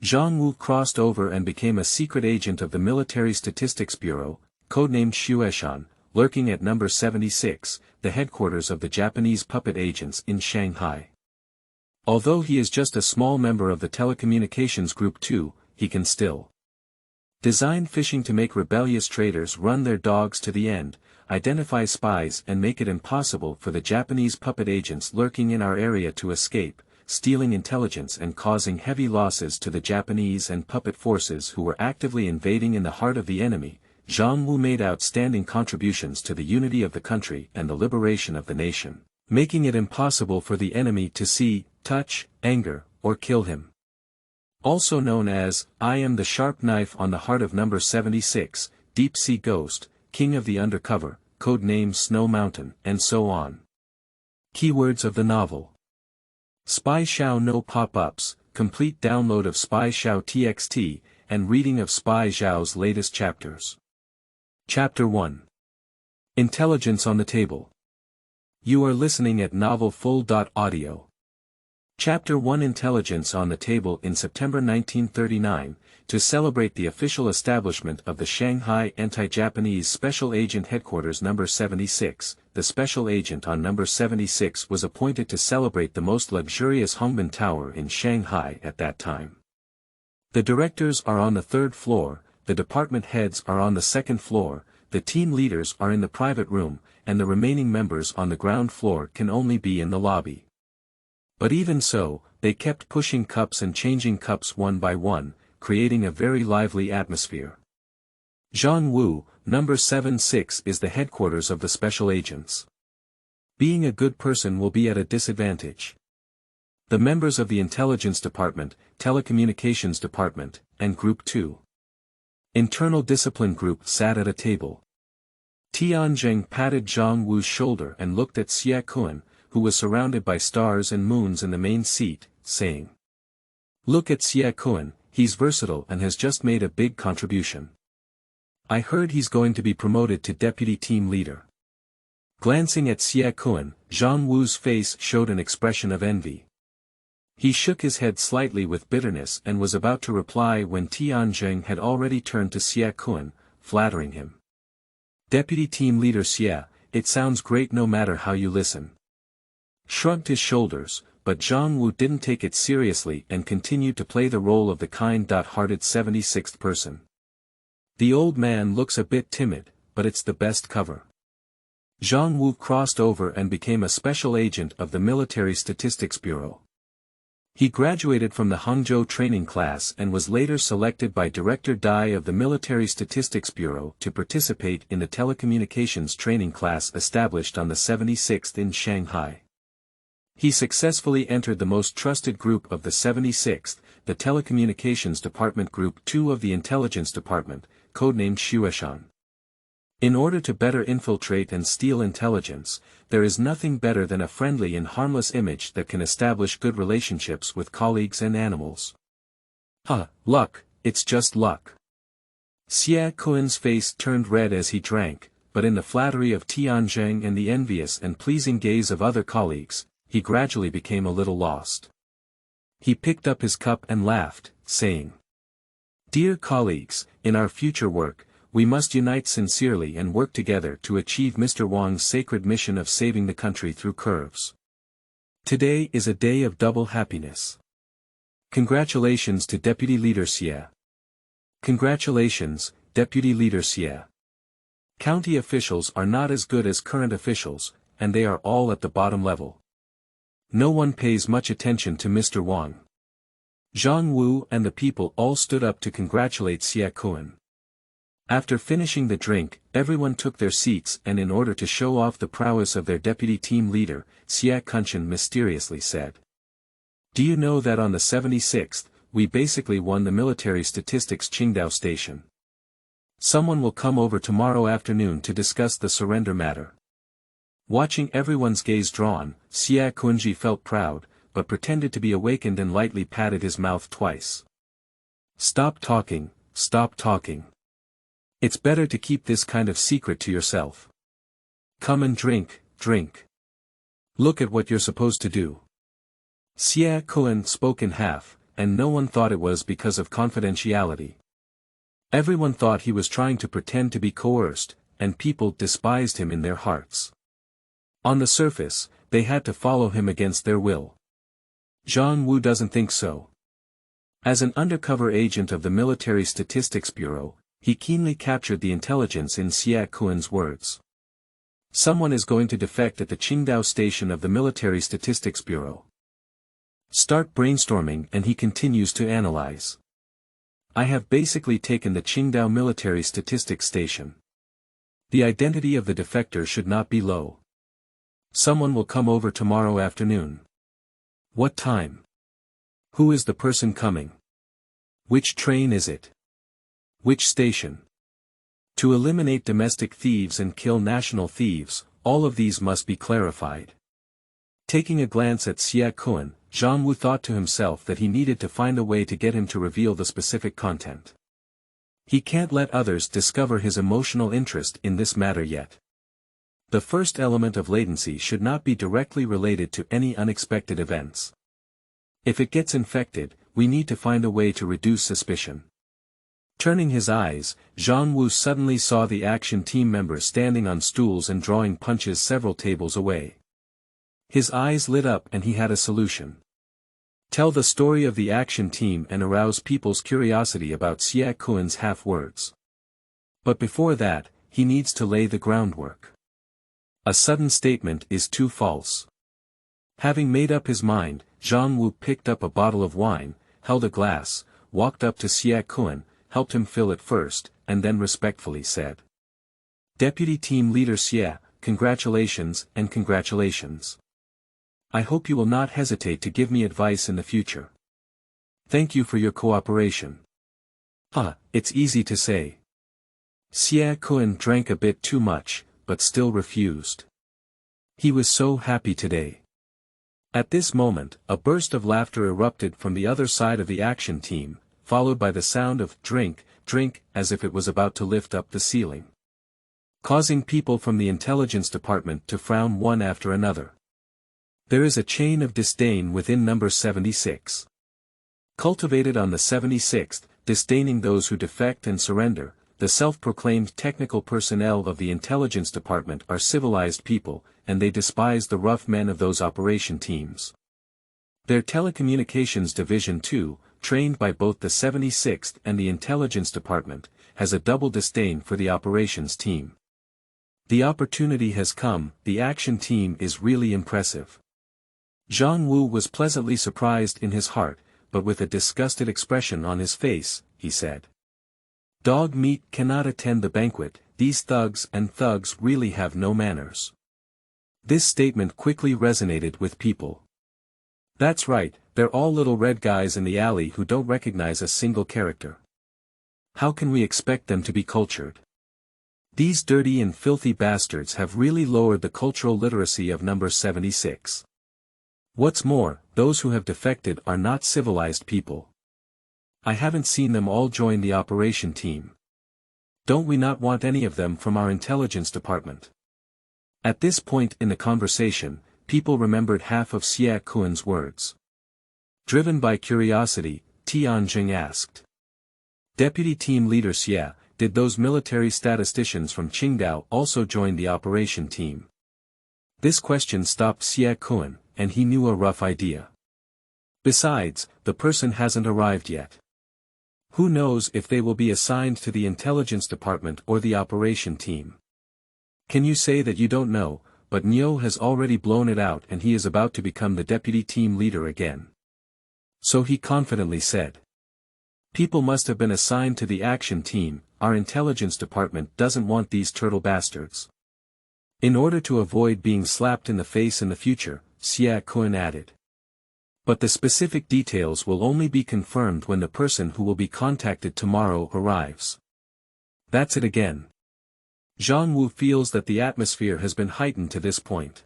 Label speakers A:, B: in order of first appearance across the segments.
A: Zhang Wu crossed over and became a secret agent of the Military Statistics Bureau, codenamed Xueshan, lurking at number 76, the headquarters of the Japanese puppet agents in Shanghai. Although he is just a small member of the Telecommunications Group too, he can still design phishing to make rebellious traitors run their dogs to the end, identify spies and make it impossible for the Japanese puppet agents lurking in our area to escape, stealing intelligence and causing heavy losses to the Japanese and puppet forces who were actively invading in the heart of the enemy. Zhang Wu made outstanding contributions to the unity of the country and the liberation of the nation, making it impossible for the enemy to see, touch, anger, or kill him. Also known as, I am the sharp knife on the heart of number 76, Deep Sea Ghost, King of the Undercover, codename Snow Mountain, and so on. Keywords of the novel. Spy Xiao no pop-ups, complete download of Spy Xiao TXT, and reading of Spy Xiao's latest chapters. Chapter 1. Intelligence on the Table. You are listening at novelfull.audio. Chapter 1 Intelligence on the Table. In September 1939, to celebrate the official establishment of the Shanghai Anti-Japanese Special Agent Headquarters No. 76, the Special Agent on No. 76 was appointed to celebrate the most luxurious Hongbin Tower in Shanghai at that time. The directors are on the third floor, the department heads are on the second floor, the team leaders are in the private room, and the remaining members on the ground floor can only be in the lobby. But even so, they kept pushing cups and changing cups one by one, creating a very lively atmosphere. Zhang Wu, number 76 is the headquarters of the special agents. Being a good person will be at a disadvantage. The members of the Intelligence Department, Telecommunications Department, and Group 2. Internal Discipline Group sat at a table. Tian Zheng patted Zhang Wu's shoulder and looked at Xiao, who was surrounded by stars and moons in the main seat, saying, "Look at Xiao, he's versatile and has just made a big contribution. I heard he's going to be promoted to deputy team leader." Glancing at Xiao, Zhang Wu's face showed an expression of envy. He shook his head slightly with bitterness and was about to reply when Tian Zheng had already turned to Xiao, flattering him. "Deputy team leader Xia, it sounds great no matter how you listen." Shrugged his shoulders, but Zhang Wu didn't take it seriously and continued to play the role of the kind-hearted 76th person. "The old man looks a bit timid, but it's the best cover." Zhang Wu crossed over and became a special agent of the Military Statistics Bureau. He graduated from the Hangzhou training class and was later selected by Director Dai of the Military Statistics Bureau to participate in the telecommunications training class established on the 76th in Shanghai. He successfully entered the most trusted group of the 76th, the Telecommunications Department Group 2 of the Intelligence Department, codenamed Xueshan. In order to better infiltrate and steal intelligence, there is nothing better than a friendly and harmless image that can establish good relationships with colleagues and animals. Luck, it's just luck. Xiao's face turned red as he drank, but in the flattery of Tianzheng and the envious and pleasing gaze of other colleagues, he gradually became a little lost. He picked up his cup and laughed, saying, "Dear colleagues, in our future work, we must unite sincerely and work together to achieve Mr. Wang's sacred mission of saving the country through curves. Today is a day of double happiness. Congratulations to Deputy Leader Xia. Congratulations, Deputy Leader Xia. County officials are not as good as current officials, and they are all at the bottom level. No one pays much attention to Mr. Wang." Zhang Wu and the people all stood up to congratulate Xiao. After finishing the drink, everyone took their seats and in order to show off the prowess of their deputy team leader, Xiao mysteriously said, "Do you know that on the 76th, we basically won the military statistics Qingdao station? Someone will come over tomorrow afternoon to discuss the surrender matter." Watching everyone's gaze drawn, Xiao felt proud, but pretended to be awakened and lightly patted his mouth twice. Stop talking, stop talking. It's better to keep this kind of secret to yourself. Come and drink, drink. Look at what you're supposed to do." Xiao spoke in half, and no one thought it was because of confidentiality. Everyone thought he was trying to pretend to be coerced, and people despised him in their hearts. On the surface, they had to follow him against their will. Zhang Wu doesn't think so. As an undercover agent of the Military Statistics Bureau, he keenly captured the intelligence in Xia Kuan's words. Someone is going to defect at the Qingdao station of the Military Statistics Bureau. Start brainstorming, and he continues to analyze. I have basically taken the Qingdao Military Statistics Station. The identity of the defector should not be low. Someone will come over tomorrow afternoon. What time? Who is the person coming? Which train is it? Which station? To eliminate domestic thieves and kill national thieves, all of these must be clarified. Taking a glance at Xia Kuan, Zhang Wu thought to himself that he needed to find a way to get him to reveal the specific content. He can't let others discover his emotional interest in this matter yet. The first element of latency should not be directly related to any unexpected events. If it gets infected, we need to find a way to reduce suspicion. Turning his eyes, Zhang Wu suddenly saw the action team members standing on stools and drawing punches several tables away. His eyes lit up and he had a solution. Tell the story of the action team and arouse people's curiosity about Xia Kuan's half-words. But before that, he needs to lay the groundwork. A sudden statement is too false. Having made up his mind, Zhang Wu picked up a bottle of wine, held a glass, walked up to Xia Kuan, helped him fill it first, and then respectfully said. Deputy Team Leader Xia, congratulations and congratulations. I hope you will not hesitate to give me advice in the future. Thank you for your cooperation. It's easy to say. Xia Kuan drank a bit too much, but still refused. He was so happy today. At this moment, a burst of laughter erupted from the other side of the action team, followed by the sound of drink, drink, as if it was about to lift up the ceiling. Causing people from the intelligence department to frown one after another. There is a chain of disdain within number 76. Cultivated on the 76th, disdaining those who defect and surrender, the self-proclaimed technical personnel of the intelligence department are civilized people, and they despise the rough men of those operation teams. Their telecommunications division too, trained by both the 76th and the intelligence department, has a double disdain for the operations team. The opportunity has come, the action team is really impressive. Zhang Wu was pleasantly surprised in his heart, but with a disgusted expression on his face, he said. Dog meat cannot attend the banquet, these thugs really have no manners. This statement quickly resonated with people. That's right, they're all little red guys in the alley who don't recognize a single character. How can we expect them to be cultured? These dirty and filthy bastards have really lowered the cultural literacy of number 76. What's more, those who have defected are not civilized people. I haven't seen them all join the operation team. Don't we not want any of them from our intelligence department? At this point in the conversation, people remembered half of Xia Kuan's words. Driven by curiosity, Tian asked. Deputy Team Leader Xia, did those military statisticians from Qingdao also join the operation team? This question stopped Xia Kuan, and he knew a rough idea. Besides, the person hasn't arrived yet. Who knows if they will be assigned to the intelligence department or the operation team? Can you say that you don't know, but Niu has already blown it out and he is about to become the deputy team leader again? So he confidently said. People must have been assigned to the action team, our intelligence department doesn't want these turtle bastards. In order to avoid being slapped in the face in the future, Xia Kuan added. But the specific details will only be confirmed when the person who will be contacted tomorrow arrives. That's it again. Zhang Wu feels that the atmosphere has been heightened to this point.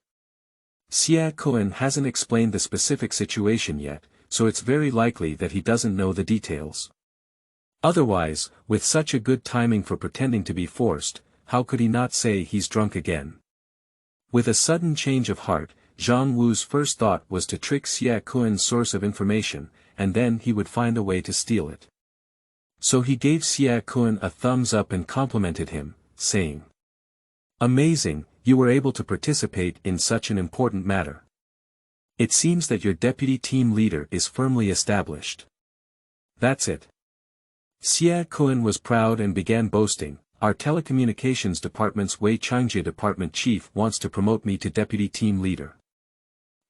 A: Xia Kuan hasn't explained the specific situation yet, so it's very likely that he doesn't know the details. Otherwise, with such a good timing for pretending to be forced, how could he not say he's drunk again? With a sudden change of heart, Zhang Wu's first thought was to trick Xia Kuan's source of information, and then he would find a way to steal it. So he gave Xiao a thumbs up and complimented him, saying, "Amazing, you were able to participate in such an important matter. It seems that your deputy team leader is firmly established." "That's it." Xiao was proud and began boasting, "Our telecommunications department's Wei Changjie department chief wants to promote me to deputy team leader.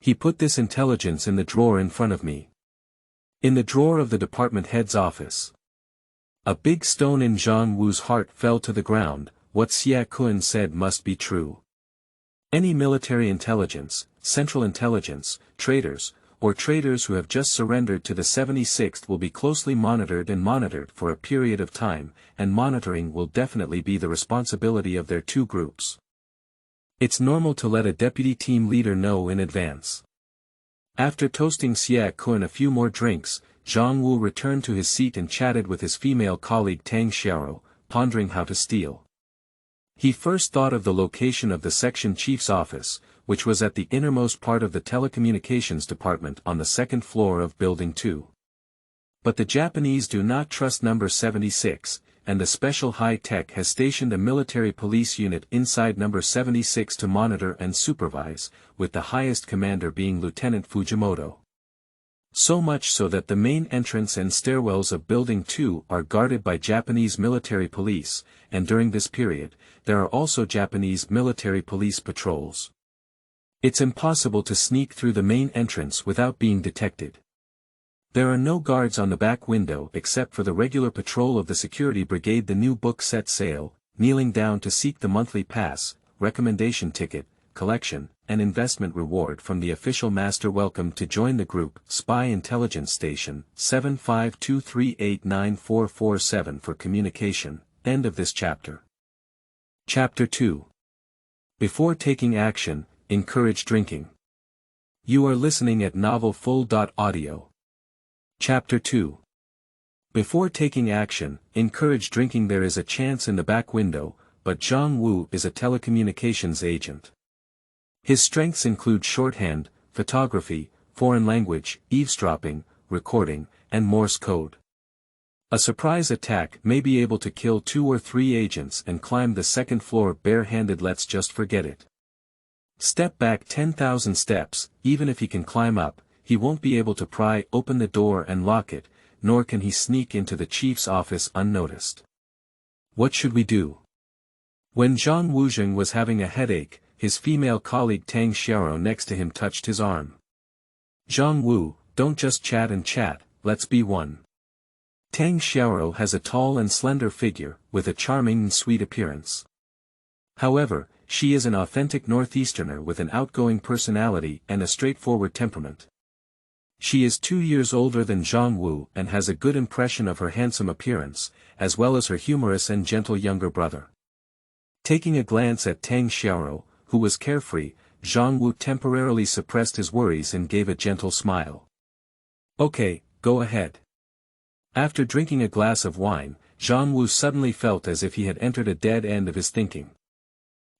A: He put this intelligence in the drawer in front of me. In the drawer of the department head's office." A big stone in Zhang Wu's heart fell to the ground. What Xiao said must be true. Any military intelligence, central intelligence, traitors, or traitors who have just surrendered to the 76th will be closely monitored for a period of time, and monitoring will definitely be the responsibility of their two groups. It's normal to let a deputy team leader know in advance. After toasting Xiao a few more drinks, Zhang Wu returned to his seat and chatted with his female colleague Tang Xiao, pondering how to steal. He first thought of the location of the section chief's office, which was at the innermost part of the telecommunications department on the second floor of Building 2. But the Japanese do not trust number 76, and the special high-tech has stationed a military police unit inside number 76 to monitor and supervise, with the highest commander being Lieutenant Fujimoto. So much so that the main entrance and stairwells of Building 2 are guarded by Japanese military police, and during this period, there are also Japanese military police patrols. It's impossible to sneak through the main entrance without being detected. There are no guards on the back window except for the regular patrol of the security brigade. The new book set sail, kneeling down to seek the monthly pass, recommendation ticket, collection, and investment reward from the official master. Welcome to join the group, Spy Intelligence Station, 7523894447 for communication. End of this chapter. Chapter 2. Before taking action, encourage drinking. You are listening at novelfull.audio. Chapter 2. Before taking action, encourage drinking. There is a chance in the back window, but Zhang Wu is a telecommunications agent. His strengths include shorthand, photography, foreign language, eavesdropping, recording, and Morse code. A surprise attack may be able to kill 2 or 3 agents and climb the second floor bare-handed. Let's just forget it. Step back 10,000 steps. Even if he can climb up, he won't be able to pry open the door and lock it, nor can he sneak into the chief's office unnoticed. What should we do? When Zhang Wu was having a headache, his female colleague Tang Xiao next to him touched his arm. "Zhang Wu, don't just chat and chat, let's be one." Tang Xiao has a tall and slender figure, with a charming and sweet appearance. However, she is an authentic Northeasterner with an outgoing personality and a straightforward temperament. She is 2 years older than Zhang Wu and has a good impression of her handsome appearance, as well as her humorous and gentle younger brother. Taking a glance at Tang Xiao, who was carefree, Zhang Wu temporarily suppressed his worries and gave a gentle smile. "Okay, go ahead." After drinking a glass of wine, Zhang Wu suddenly felt as if he had entered a dead end of his thinking.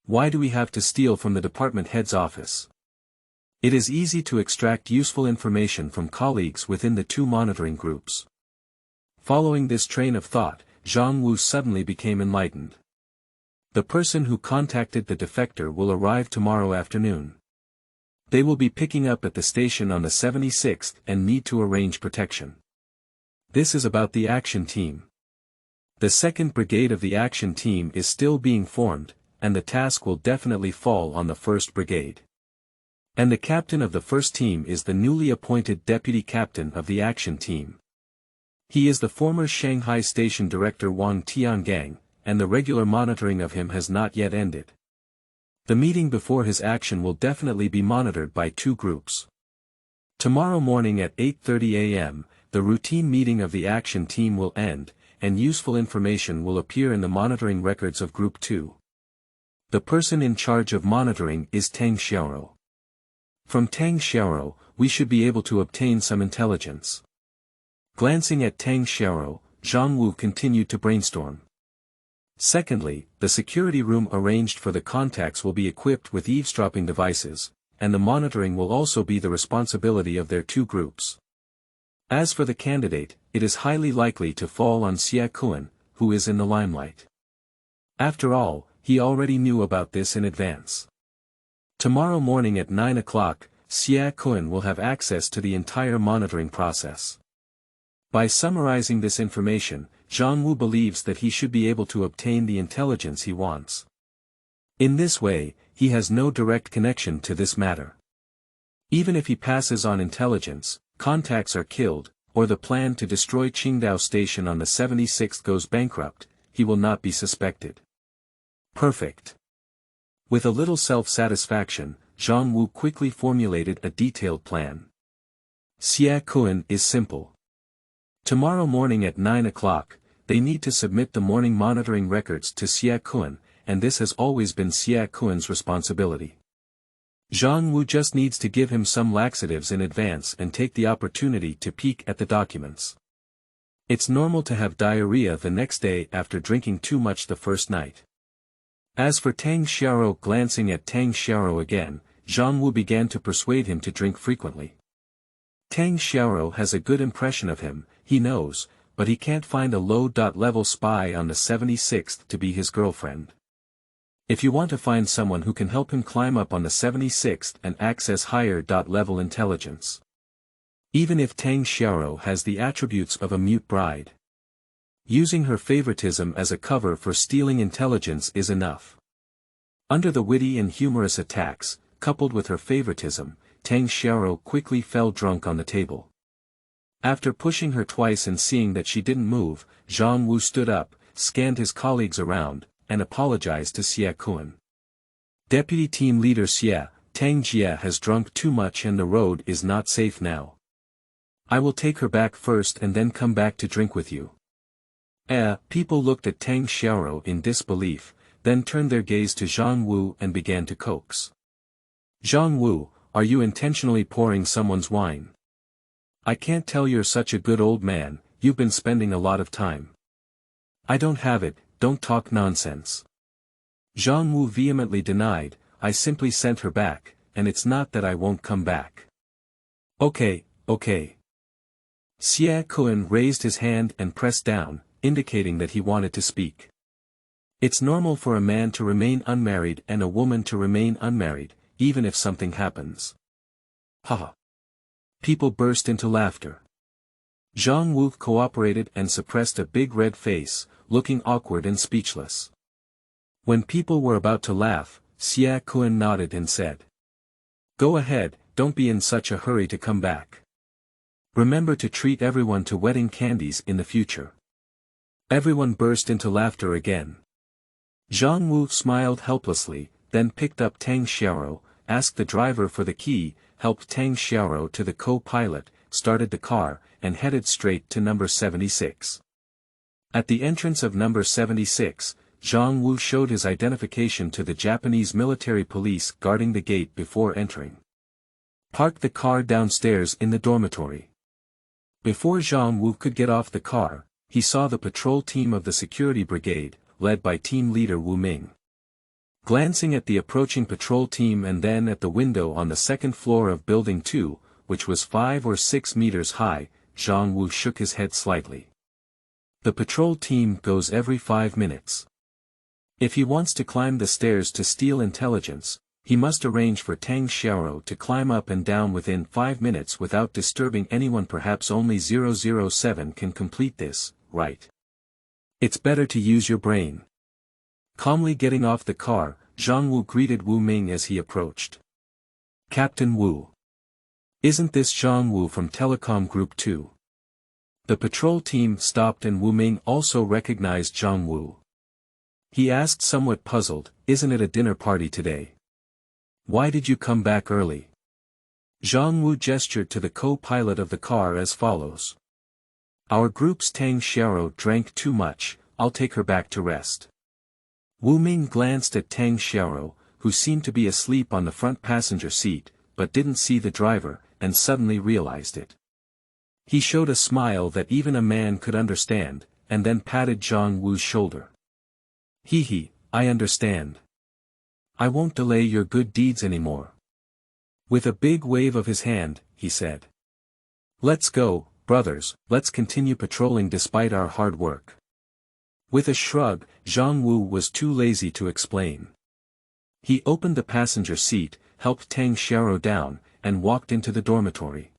A: Why do we have to steal from the department head's office? It is easy to extract useful information from colleagues within the 2 monitoring groups. Following this train of thought, Zhang Wu suddenly became enlightened. The person who contacted the defector will arrive tomorrow afternoon. They will be picking up at the station on the 76th and need to arrange protection. This is about the action team. The 2nd Brigade of the action team is still being formed, and the task will definitely fall on the 1st Brigade. And the captain of the 1st team is the newly appointed deputy captain of the action team. He is the former Shanghai station director Wang Tiangang, and the regular monitoring of him has not yet ended. The meeting before his action will definitely be monitored by 2 groups. Tomorrow morning at 8:30 a.m., the routine meeting of the action team will end, and useful information will appear in the monitoring records of Group 2. The person in charge of monitoring is Tang Xiao. From Tang Xiao, we should be able to obtain some intelligence. Glancing at Tang Xiao, Zhang Wu continued to brainstorm. Secondly, the security room arranged for the contacts will be equipped with eavesdropping devices, and the monitoring will also be the responsibility of their 2 groups. As for the candidate, it is highly likely to fall on Xueshan, who is in the limelight. After all, he already knew about this in advance. Tomorrow morning at 9 o'clock, Xueshan will have access to the entire monitoring process. By summarizing this information, Zhang Wu believes that he should be able to obtain the intelligence he wants. In this way, he has no direct connection to this matter. Even if he passes on intelligence, contacts are killed, or the plan to destroy Qingdao Station on the 76th goes bankrupt, he will not be suspected. Perfect. With a little self-satisfaction, Zhang Wu quickly formulated a detailed plan. Xueshan is simple. Tomorrow morning at 9 o'clock, they need to submit the morning monitoring records to Xueshan, and this has always been Xueshan's responsibility. Zhang Wu just needs to give him some laxatives in advance and take the opportunity to peek at the documents. It's normal to have diarrhea the next day after drinking too much the first night. As for Tang Xiao, glancing at Tang Xiao again, Zhang Wu began to persuade him to drink frequently. Tang Xiao has a good impression of him, he knows, but he can't find a low-level spy on the 76th to be his girlfriend. If you want to find someone who can help him climb up on the 76th and access higher-level intelligence. Even if Tang Xiao has the attributes of a mute bride, using her favoritism as a cover for stealing intelligence is enough. Under the witty and humorous attacks, coupled with her favoritism, Tang Xiao quickly fell drunk on the table. After pushing her twice and seeing that she didn't move, Zhang Wu stood up, scanned his colleagues around, and apologized to Xueshan. Deputy Team Leader Xie, Tang Jie has drunk too much and the road is not safe now. I will take her back first and then come back to drink with you. People looked at Tang Xiao in disbelief, then turned their gaze to Zhang Wu and began to coax. Zhang Wu, are you intentionally pouring someone's wine? I can't tell you're such a good old man, you've been spending a lot of time. I don't have it, don't talk nonsense. Zhang Wu vehemently denied, I simply sent her back, and it's not that I won't come back. Okay. Xueshan raised his hand and pressed down, indicating that he wanted to speak. It's normal for a man to remain unmarried and a woman to remain unmarried, even if something happens. Haha. People burst into laughter. Zhang Wu cooperated and suppressed a big red face, looking awkward and speechless. When people were about to laugh, Xueshan nodded and said, go ahead, don't be in such a hurry to come back. Remember to treat everyone to wedding candies in the future. Everyone burst into laughter again. Zhang Wu smiled helplessly, then picked up Tang Xiao, asked the driver for the key, helped Tang Xiao to the co-pilot, started the car, and headed straight to number 76. At the entrance of number 76, Zhang Wu showed his identification to the Japanese military police guarding the gate before entering. Parked the car downstairs in the dormitory. Before Zhang Wu could get off the car, he saw the patrol team of the security brigade, led by team leader Wu Ming. Glancing at the approaching patrol team and then at the window on the second floor of Building 2, which was 5 or 6 meters high, Zhang Wu shook his head slightly. The patrol team goes every 5 minutes. If he wants to climb the stairs to steal intelligence, he must arrange for Tang Xiao to climb up and down within 5 minutes without disturbing anyone. Perhaps only 007 can complete this, right? It's better to use your brain. Calmly getting off the car, Zhang Wu greeted Wu Ming as he approached. Captain Wu. Isn't this Zhang Wu from Telecom Group 2? The patrol team stopped and Wu Ming also recognized Zhang Wu. He asked somewhat puzzled, isn't it a dinner party today? Why did you come back early? Zhang Wu gestured to the co-pilot of the car as follows. Our group's Tang Xiao drank too much, I'll take her back to rest. Wu Ming glanced at Tang Xiao, who seemed to be asleep on the front passenger seat, but didn't see the driver, and suddenly realized it. He showed a smile that even a man could understand, and then patted Zhang Wu's shoulder. Hee, I understand. I won't delay your good deeds anymore. With a big wave of his hand, he said. Let's go, brothers, let's continue patrolling despite our hard work." With a shrug, Zhang Wu was too lazy to explain. He opened the passenger seat, helped Tang Xiao down, and walked into the dormitory.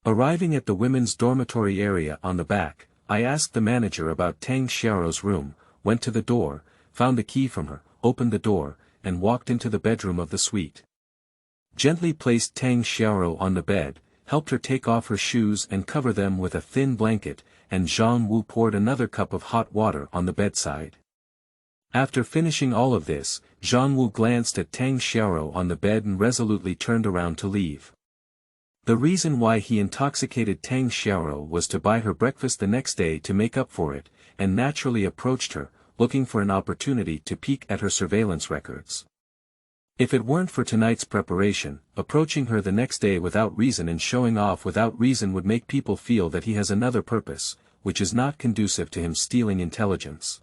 A: Arriving at the women's dormitory area on the back, I asked the manager about Tang Xiao's room, went to the door, found a key from her, opened the door, and walked into the bedroom of the suite. Gently placed Tang Xiao on the bed, helped her take off her shoes and cover them with a thin blanket, and Zhang Wu poured another cup of hot water on the bedside. After finishing all of this, Zhang Wu glanced at Tang Xiao on the bed and resolutely turned around to leave. The reason why he intoxicated Tang Xiao was to buy her breakfast the next day to make up for it, and naturally approached her, looking for an opportunity to peek at her surveillance records. If it weren't for tonight's preparation, approaching her the next day without reason and showing off without reason would make people feel that he has another purpose, which is not conducive to him stealing intelligence.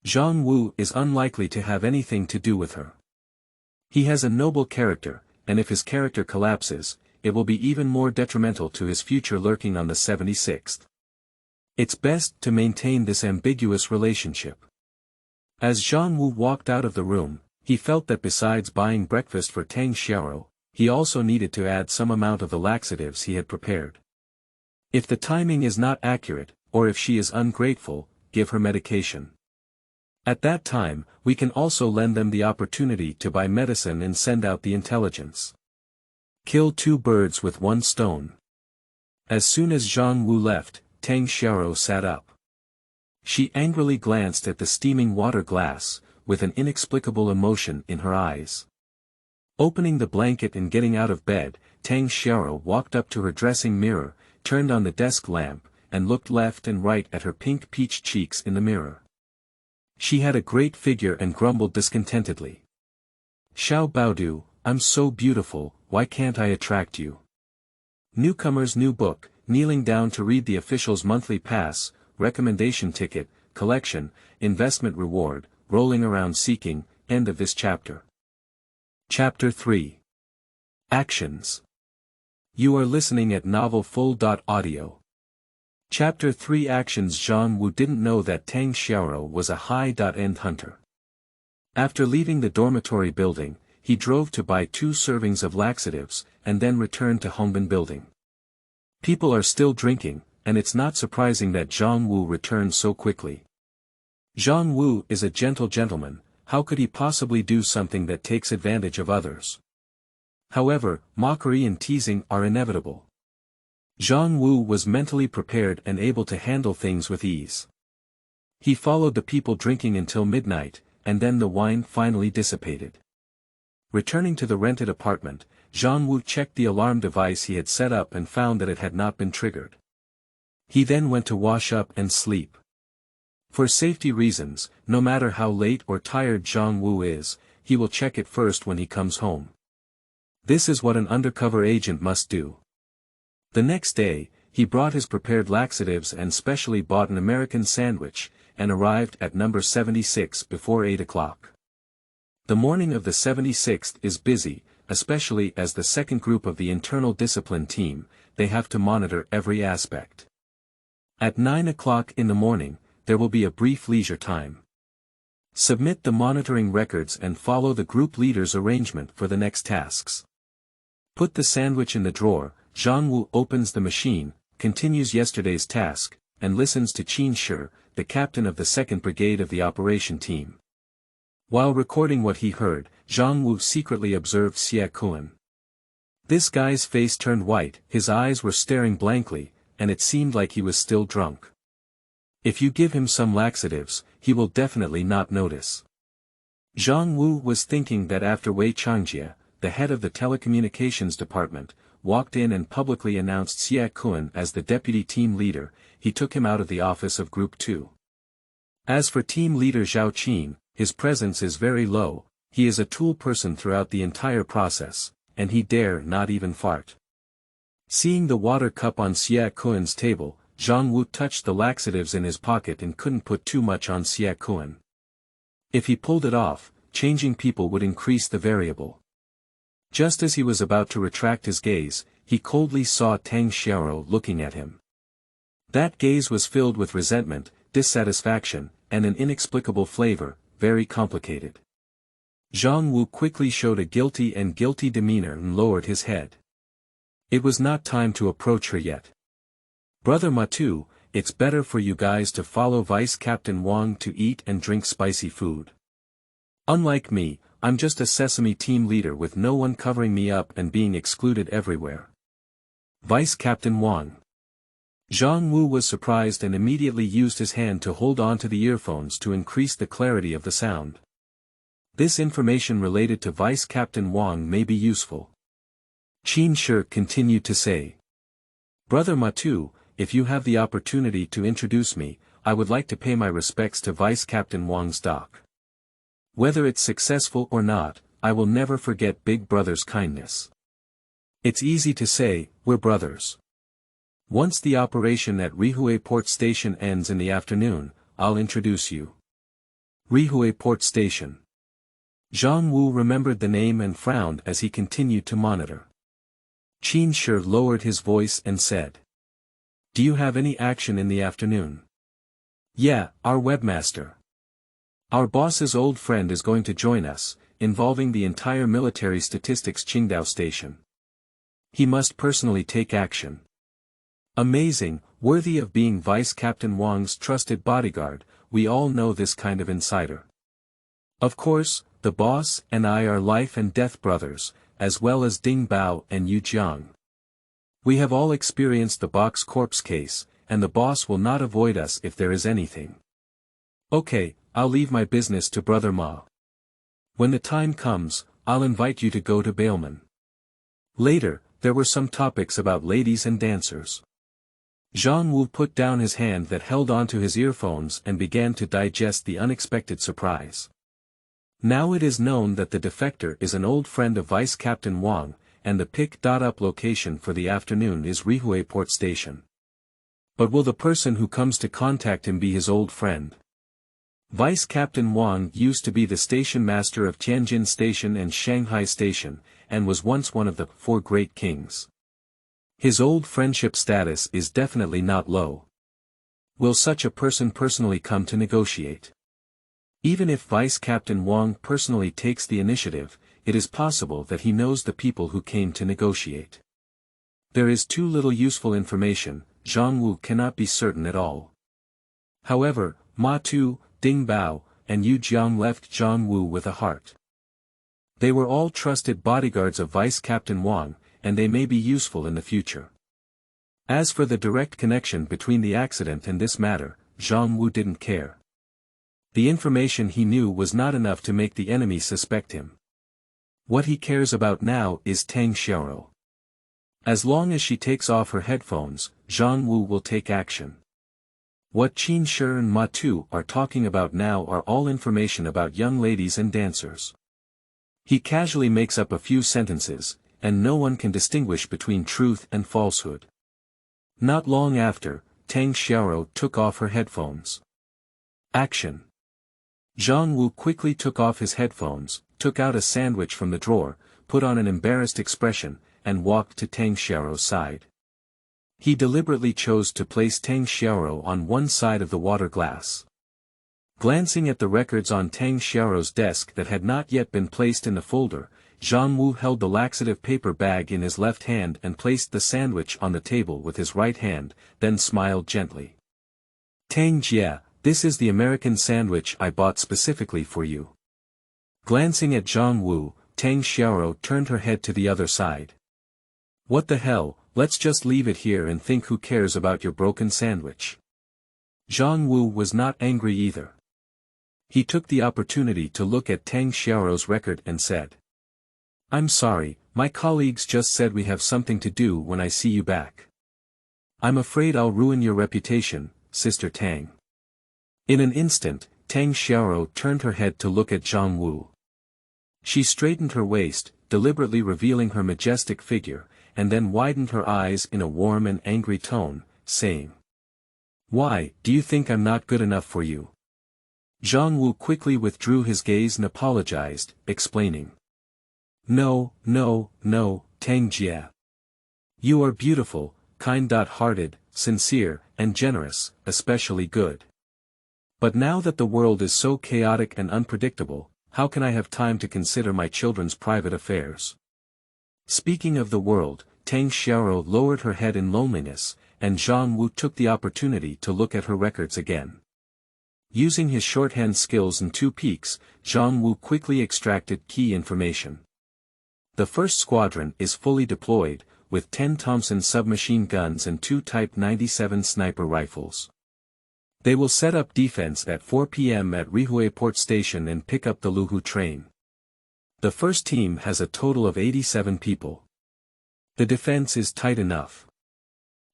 A: Zhang Wu is unlikely to have anything to do with her. He has a noble character, and if his character collapses, it will be even more detrimental to his future lurking on the 76th. It's best to maintain this ambiguous relationship. As Zhang Wu walked out of the room, he felt that besides buying breakfast for Tang Xiao, he also needed to add some amount of the laxatives he had prepared. If the timing is not accurate, or if she is ungrateful, give her medication. At that time, we can also lend them the opportunity to buy medicine and send out the intelligence. Kill two birds with one stone. As soon as Zhang Wu left, Tang Xiao sat up. She angrily glanced at the steaming water glass, with an inexplicable emotion in her eyes. Opening the blanket and getting out of bed, Tang Xiao walked up to her dressing mirror, turned on the desk lamp, and looked left and right at her pink peach cheeks in the mirror. She had a great figure and grumbled discontentedly. "Xiao Baodu, I'm so beautiful, why can't I attract you?" Newcomer's new book, kneeling down to read the official's monthly pass, recommendation ticket, collection, investment reward, rolling around seeking, end of this chapter. Chapter 3. Actions. You are listening at novelfull.audio. Chapter 3 Actions. Zhang Wu didn't know that Tang Xiao was a high-end hunter. After leaving the dormitory building, he drove to buy 2 servings of laxatives, and then returned to Hongbin building. People are still drinking, and it's not surprising that Zhang Wu returned so quickly. Zhang Wu is a gentle gentleman, how could he possibly do something that takes advantage of others? However, mockery and teasing are inevitable. Zhang Wu was mentally prepared and able to handle things with ease. He followed the people drinking until midnight, and then the wine finally dissipated. Returning to the rented apartment, Zhang Wu checked the alarm device he had set up and found that it had not been triggered. He then went to wash up and sleep. For safety reasons, no matter how late or tired Zhang Wu is, he will check it first when he comes home. This is what an undercover agent must do. The next day, he brought his prepared laxatives and specially bought an American sandwich, and arrived at number 76 before 8 o'clock. The morning of the 76th is busy, especially as the second group of the internal discipline team, they have to monitor every aspect. At 9 o'clock in the morning, there will be a brief leisure time. Submit the monitoring records and follow the group leader's arrangement for the next tasks. Put the sandwich in the drawer. Zhang Wu opens the machine, continues yesterday's task, and listens to Qin Shi, the captain of the 2nd Brigade of the operation team. While recording what he heard, Zhang Wu secretly observed Xueshan. This guy's face turned white, his eyes were staring blankly, and it seemed like he was still drunk. If you give him some laxatives, he will definitely not notice. Zhang Wu was thinking that after Wei Changjie, the head of the telecommunications department, walked in and publicly announced Xueshan as the deputy team leader, he took him out of the office of Group 2. As for team leader Zhao Qin, his presence is very low, he is a tool person throughout the entire process, and he dare not even fart. Seeing the water cup on Xueshan's table, Zhang Wu touched the laxatives in his pocket and couldn't put too much on Xueshan. If he pulled it off, changing people would increase the variable. Just as he was about to retract his gaze, he coldly saw Tang Xiao looking at him. That gaze was filled with resentment, dissatisfaction, and an inexplicable flavor, very complicated. Zhang Wu quickly showed a guilty demeanor and lowered his head. It was not time to approach her yet. Brother Matu, it's better for you guys to follow Vice Captain Wang to eat and drink spicy food. Unlike me, I'm just a sesame team leader with no one covering me up and being excluded everywhere. Vice Captain Wang. Zhang Wu was surprised and immediately used his hand to hold on to the earphones to increase the clarity of the sound. This information related to Vice Captain Wang may be useful. Qin Shi continued to say. Brother Matu, if you have the opportunity to introduce me, I would like to pay my respects to Vice Captain Wang's dock. Whether it's successful or not, I will never forget Big Brother's kindness. It's easy to say, we're brothers. Once the operation at Rihue Port Station ends in the afternoon, I'll introduce you. Rihue Port Station. Zhang Wu remembered the name and frowned as he continued to monitor. Qin Shi lowered his voice and said. Do you have any action in the afternoon? Yeah, our webmaster. Our boss's old friend is going to join us, involving the entire military statistics Qingdao station. He must personally take action. Amazing, worthy of being Vice Captain Wang's trusted bodyguard, we all know this kind of insider. Of course, the boss and I are life and death brothers, as well as Ding Bao and Yu Jiang. We have all experienced the box corpse case, and the boss will not avoid us if there is anything. Okay, I'll leave my business to Brother Ma. When the time comes, I'll invite you to go to Bailman. Later, there were some topics about ladies and dancers. Zhang Wu put down his hand that held onto his earphones and began to digest the unexpected surprise. Now it is known that the defector is an old friend of Vice Captain Wang, and the pick-up location for the afternoon is Rihue Port Station. But will the person who comes to contact him be his old friend? Vice Captain Wang used to be the station master of Tianjin Station and Shanghai Station, and was once one of the four great kings. His old friendship status is definitely not low. Will such a person personally come to negotiate? Even if Vice Captain Wang personally takes the initiative, it is possible that he knows the people who came to negotiate. There is too little useful information, Zhang Wu cannot be certain at all. However, Ma Tu, Ding Bao, and Yu Jiang left Zhang Wu with a heart. They were all trusted bodyguards of Vice Captain Wang, and they may be useful in the future. As for the direct connection between the accident and this matter, Zhang Wu didn't care. The information he knew was not enough to make the enemy suspect him. What he cares about now is Tang Xiao. As long as she takes off her headphones, Zhang Wu will take action. What Qin Shi and Ma Tu are talking about now are all information about young ladies and dancers. He casually makes up a few sentences, and no one can distinguish between truth and falsehood. Not long after, Tang Xiao took off her headphones. Action. Zhang Wu quickly took off his headphones, took out a sandwich from the drawer, put on an embarrassed expression, and walked to Tang Xiao's side. He deliberately chose to place Tang Xiao on one side of the water glass. Glancing at the records on Tang Xiao's desk that had not yet been placed in the folder, Zhang Wu held the laxative paper bag in his left hand and placed the sandwich on the table with his right hand, then smiled gently. Tang Jia, this is the American sandwich I bought specifically for you. Glancing at Zhang Wu, Tang Xiao turned her head to the other side. What the hell, let's just leave it here and think who cares about your broken sandwich. Zhang Wu was not angry either. He took the opportunity to look at Tang Xiao's record and said. I'm sorry, my colleagues just said we have something to do when I see you back. I'm afraid I'll ruin your reputation, Sister Tang. In an instant, Tang Xiao turned her head to look at Zhang Wu. She straightened her waist, deliberately revealing her majestic figure, and then widened her eyes in a warm and angry tone, saying. Why, do you think I'm not good enough for you? Zhang Wu quickly withdrew his gaze and apologized, explaining. No, Tang Jia. You are beautiful, kind-hearted, sincere, and generous, especially good. But now that the world is so chaotic and unpredictable, how can I have time to consider my children's private affairs? Speaking of the world, Tang Xiao lowered her head in loneliness, and Zhang Wu took the opportunity to look at her records again. Using his shorthand skills and 2 peaks, Zhang Wu quickly extracted key information. The first squadron is fully deployed, with 10 Thompson submachine guns and 2 Type 97 sniper rifles. They will set up defense at 4 p.m. at Rihue Port Station and pick up the Luhu train. The first team has a total of 87 people. The defense is tight enough.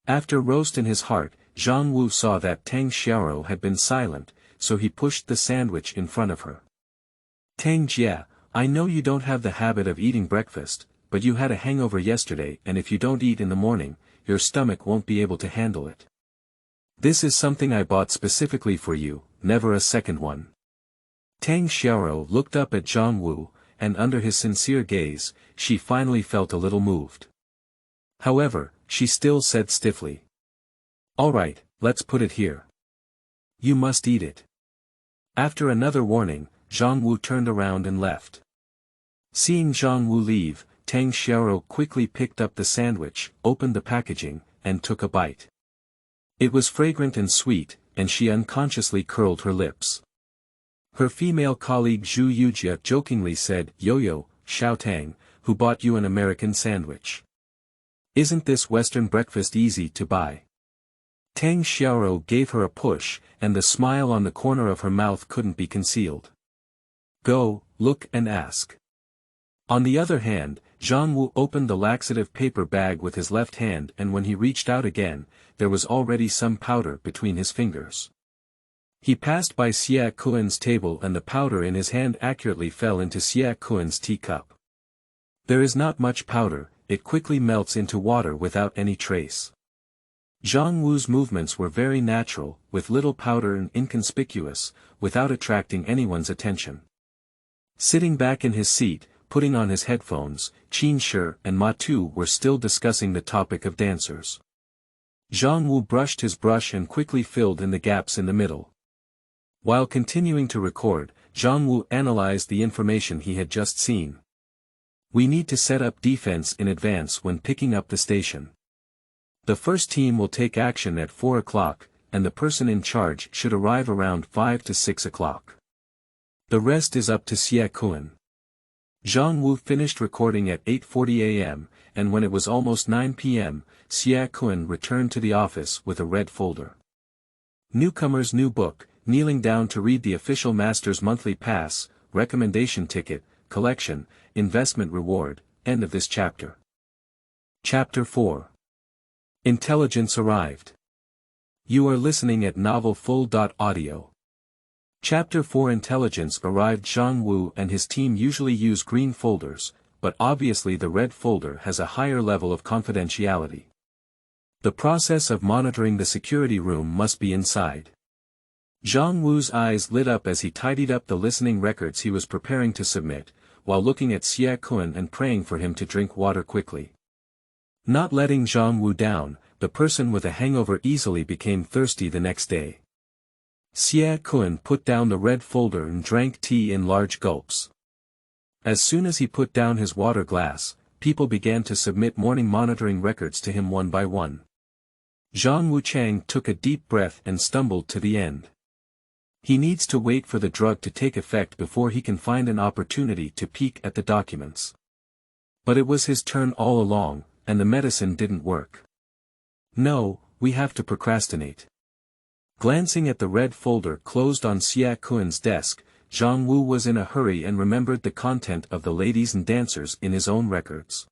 A: After roast in his heart, Zhang Wu saw that Tang Xiao had been silent, so he pushed the sandwich in front of her. Tang Jia, I know you don't have the habit of eating breakfast, but you had a hangover yesterday, and if you don't eat in the morning, your stomach won't be able to handle it. This is something I bought specifically for you, never a second one. Tang Xiao looked up at Zhang Wu, and under his sincere gaze, she finally felt a little moved. However, she still said stiffly, "All right, let's put it here. You must eat it." After another warning, Zhang Wu turned around and left. Seeing Zhang Wu leave, Tang Xiao quickly picked up the sandwich, opened the packaging, and took a bite. It was fragrant and sweet, and she unconsciously curled her lips. Her female colleague Zhu Yujia jokingly said, "Yo-yo, Xiao Tang, who bought you an American sandwich? Isn't this Western breakfast easy to buy?" Tang Xiao gave her a push, and the smile on the corner of her mouth couldn't be concealed. "Go, look and ask." On the other hand, Zhang Wu opened the laxative paper bag with his left hand, and when he reached out again, there was already some powder between his fingers. He passed by Xia Kuan's table and the powder in his hand accurately fell into Xia Kuan's teacup. There is not much powder, it quickly melts into water without any trace. Zhang Wu's movements were very natural, with little powder and inconspicuous, without attracting anyone's attention. Sitting back in his seat, putting on his headphones, Qin Shi and Ma Tu were still discussing the topic of dancers. Zhang Wu brushed his brush and quickly filled in the gaps in the middle. While continuing to record, Zhang Wu analyzed the information he had just seen. We need to set up defense in advance when picking up the station. The first team will take action at 4 o'clock, and the person in charge should arrive around 5 to 6 o'clock. The rest is up to Xia Kuan. Zhang Wu finished recording at 8:40 a.m., and when it was almost 9 p.m., Xia Kuan returned to the office with a red folder. Newcomer's new book, kneeling down to read the official master's monthly pass, recommendation ticket, collection, investment reward, end of this chapter. Chapter 4. Intelligence arrived. You are listening at novelfull.audio. Chapter 4 Intelligence arrived. Zhang Wu and his team usually use green folders, but obviously the red folder has a higher level of confidentiality. The process of monitoring the security room must be inside. Zhang Wu's eyes lit up as he tidied up the listening records he was preparing to submit, while looking at Xia Kuan and praying for him to drink water quickly. Not letting Zhang Wu down, the person with a hangover easily became thirsty the next day. Xia Kuan put down the red folder and drank tea in large gulps. As soon as he put down his water glass, people began to submit morning monitoring records to him one by one. Zhang Wuchang took a deep breath and stumbled to the end. He needs to wait for the drug to take effect before he can find an opportunity to peek at the documents. But it was his turn all along, and the medicine didn't work. No, we have to procrastinate. Glancing at the red folder closed on Xia Kuan's desk, Zhang Wu was in a hurry and remembered the content of the ladies and dancers in his own records.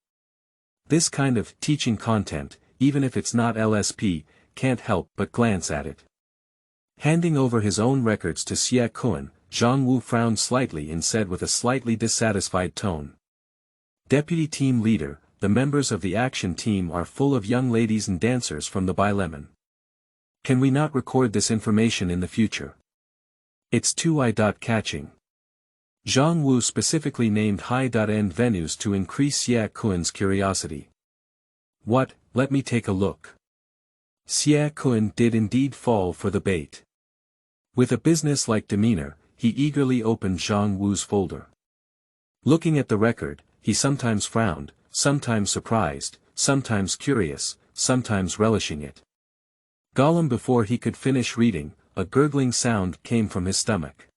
A: This kind of teaching content, even if it's not LSP, can't help but glance at it. Handing over his own records to Xia Kuan, Zhang Wu frowned slightly and said with a slightly dissatisfied tone. Deputy Team Leader, the members of the action team are full of young ladies and dancers from the Bilemon. Can we not record this information in the future? It's too eye-catching. Zhang Wu specifically named high-end venues to increase Xia Kuan's curiosity. What, let me take a look. Xueshan did indeed fall for the bait. With a business-like demeanor, he eagerly opened Zhang Wu's folder. Looking at the record, he sometimes frowned, sometimes surprised, sometimes curious, sometimes relishing it. Gollum, before he could finish reading, a gurgling sound came from his stomach.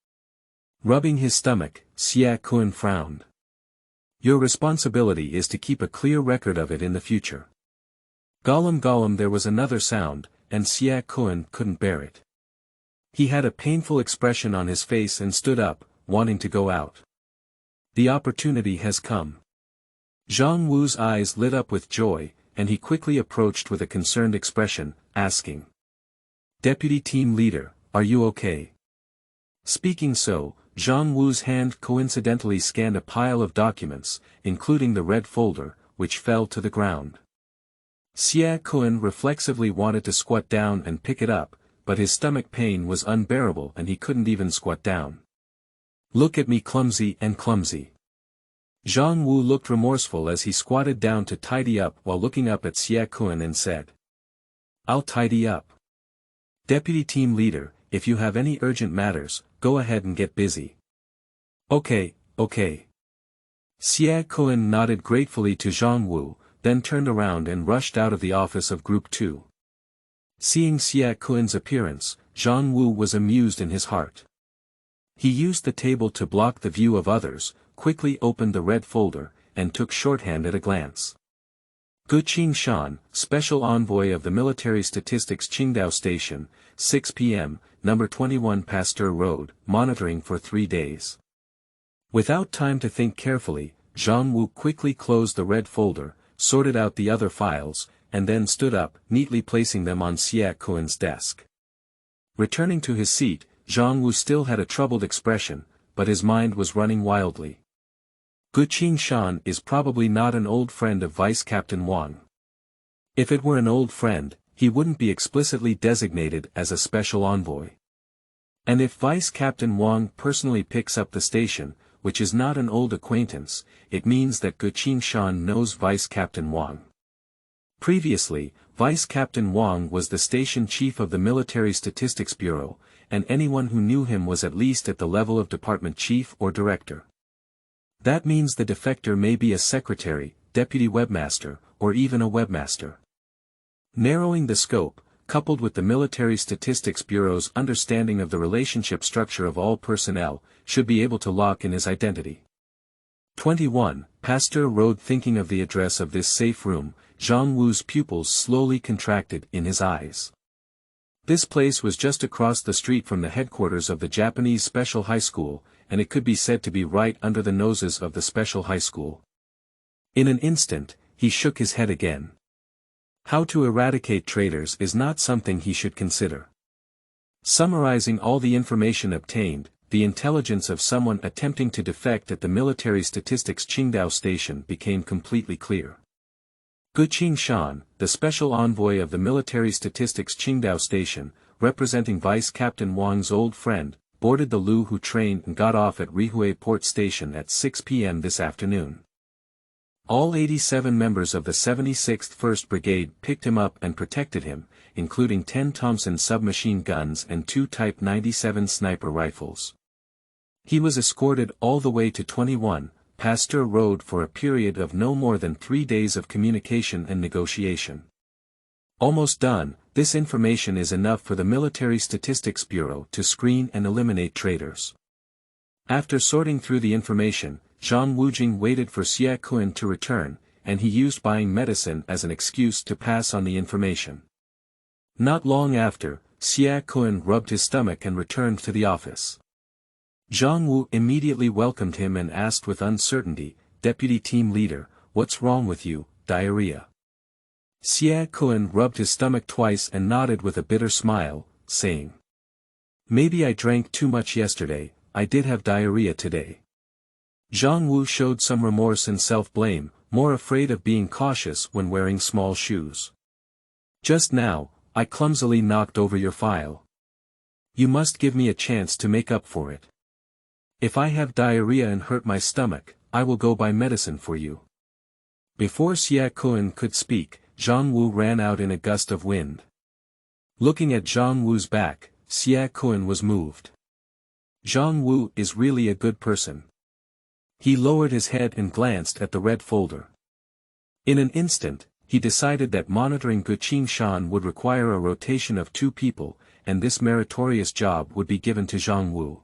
A: Rubbing his stomach, Xueshan frowned. Your responsibility is to keep a clear record of it in the future. Gollum, there was another sound, and Xueshan couldn't bear it. He had a painful expression on his face and stood up, wanting to go out. The opportunity has come. Zhang Wu's eyes lit up with joy, and he quickly approached with a concerned expression, asking. Deputy Team Leader, are you okay? Speaking so, Zhang Wu's hand coincidentally scanned a pile of documents, including the red folder, which fell to the ground. Xueshan reflexively wanted to squat down and pick it up, but his stomach pain was unbearable and he couldn't even squat down. Look at me, clumsy and clumsy. Zhang Wu looked remorseful as he squatted down to tidy up while looking up at Xueshan and said. I'll tidy up. Deputy Team Leader, if you have any urgent matters, go ahead and get busy. Okay. Xueshan nodded gratefully to Zhang Wu, then turned around and rushed out of the office of Group 2. Seeing Xueshan's appearance, Zhang Wu was amused in his heart. He used the table to block the view of others, quickly opened the red folder, and took shorthand at a glance. Xueshan, Special Envoy of the Military Statistics, Qingdao Station, 6 p.m., number 21 Pasteur Road, monitoring for 3 days. Without time to think carefully, Zhang Wu quickly closed the red folder, sorted out the other files, and then stood up, neatly placing them on Xueshan's desk. Returning to his seat, Zhang Wu still had a troubled expression, but his mind was running wildly. Xueshan is probably not an old friend of Vice Captain Wang. If it were an old friend, he wouldn't be explicitly designated as a special envoy. And if Vice Captain Wang personally picks up the station, which is not an old acquaintance, it means that Xueshan knows Vice Captain Wang. Previously, Vice Captain Wang was the station chief of the Military Statistics Bureau, and anyone who knew him was at least at the level of department chief or director. That means the defector may be a secretary, deputy webmaster, or even a webmaster. Narrowing the scope, coupled with the Military Statistics Bureau's understanding of the relationship structure of all personnel, should be able to lock in his identity. 21, Pasteur Road. Thinking of the address of this safe room, Zhang Wu's pupils slowly contracted in his eyes. This place was just across the street from the headquarters of the Japanese Special High School, and it could be said to be right under the noses of the Special High School. In an instant, he shook his head again. How to eradicate traitors is not something he should consider. Summarizing all the information obtained, the intelligence of someone attempting to defect at the Military Statistics Qingdao Station became completely clear. Xueshan, the special envoy of the Military Statistics Qingdao Station, representing Vice Captain Wang's old friend, boarded the Lu Hu train and got off at Rihue Port Station at 6 p.m. this afternoon. All 87 members of the 76th 1st Brigade picked him up and protected him, including 10 Thompson submachine guns and 2 Type 97 sniper rifles. He was escorted all the way to 21, Pasteur Road for a period of no more than 3 days of communication and negotiation. Almost done, this information is enough for the Military Statistics Bureau to screen and eliminate traitors. After sorting through the information, Zhang Wujing waited for Xueshan to return, and he used buying medicine as an excuse to pass on the information. Not long after, Xueshan rubbed his stomach and returned to the office. Zhang Wu immediately welcomed him and asked with uncertainty, "Deputy Team Leader, what's wrong with you, diarrhea?" Xueshan rubbed his stomach twice and nodded with a bitter smile, saying, "Maybe I drank too much yesterday, I did have diarrhea today." Zhang Wu showed some remorse and self-blame, more afraid of being cautious when wearing small shoes. "Just now, I clumsily knocked over your file. You must give me a chance to make up for it. If I have diarrhea and hurt my stomach, I will go buy medicine for you." Before Xueshan could speak, Zhang Wu ran out in a gust of wind. Looking at Zhang Wu's back, Xiao was moved. Zhang Wu is really a good person. He lowered his head and glanced at the red folder. In an instant, he decided that monitoring Xueshan would require a rotation of 2 people, and this meritorious job would be given to Zhang Wu.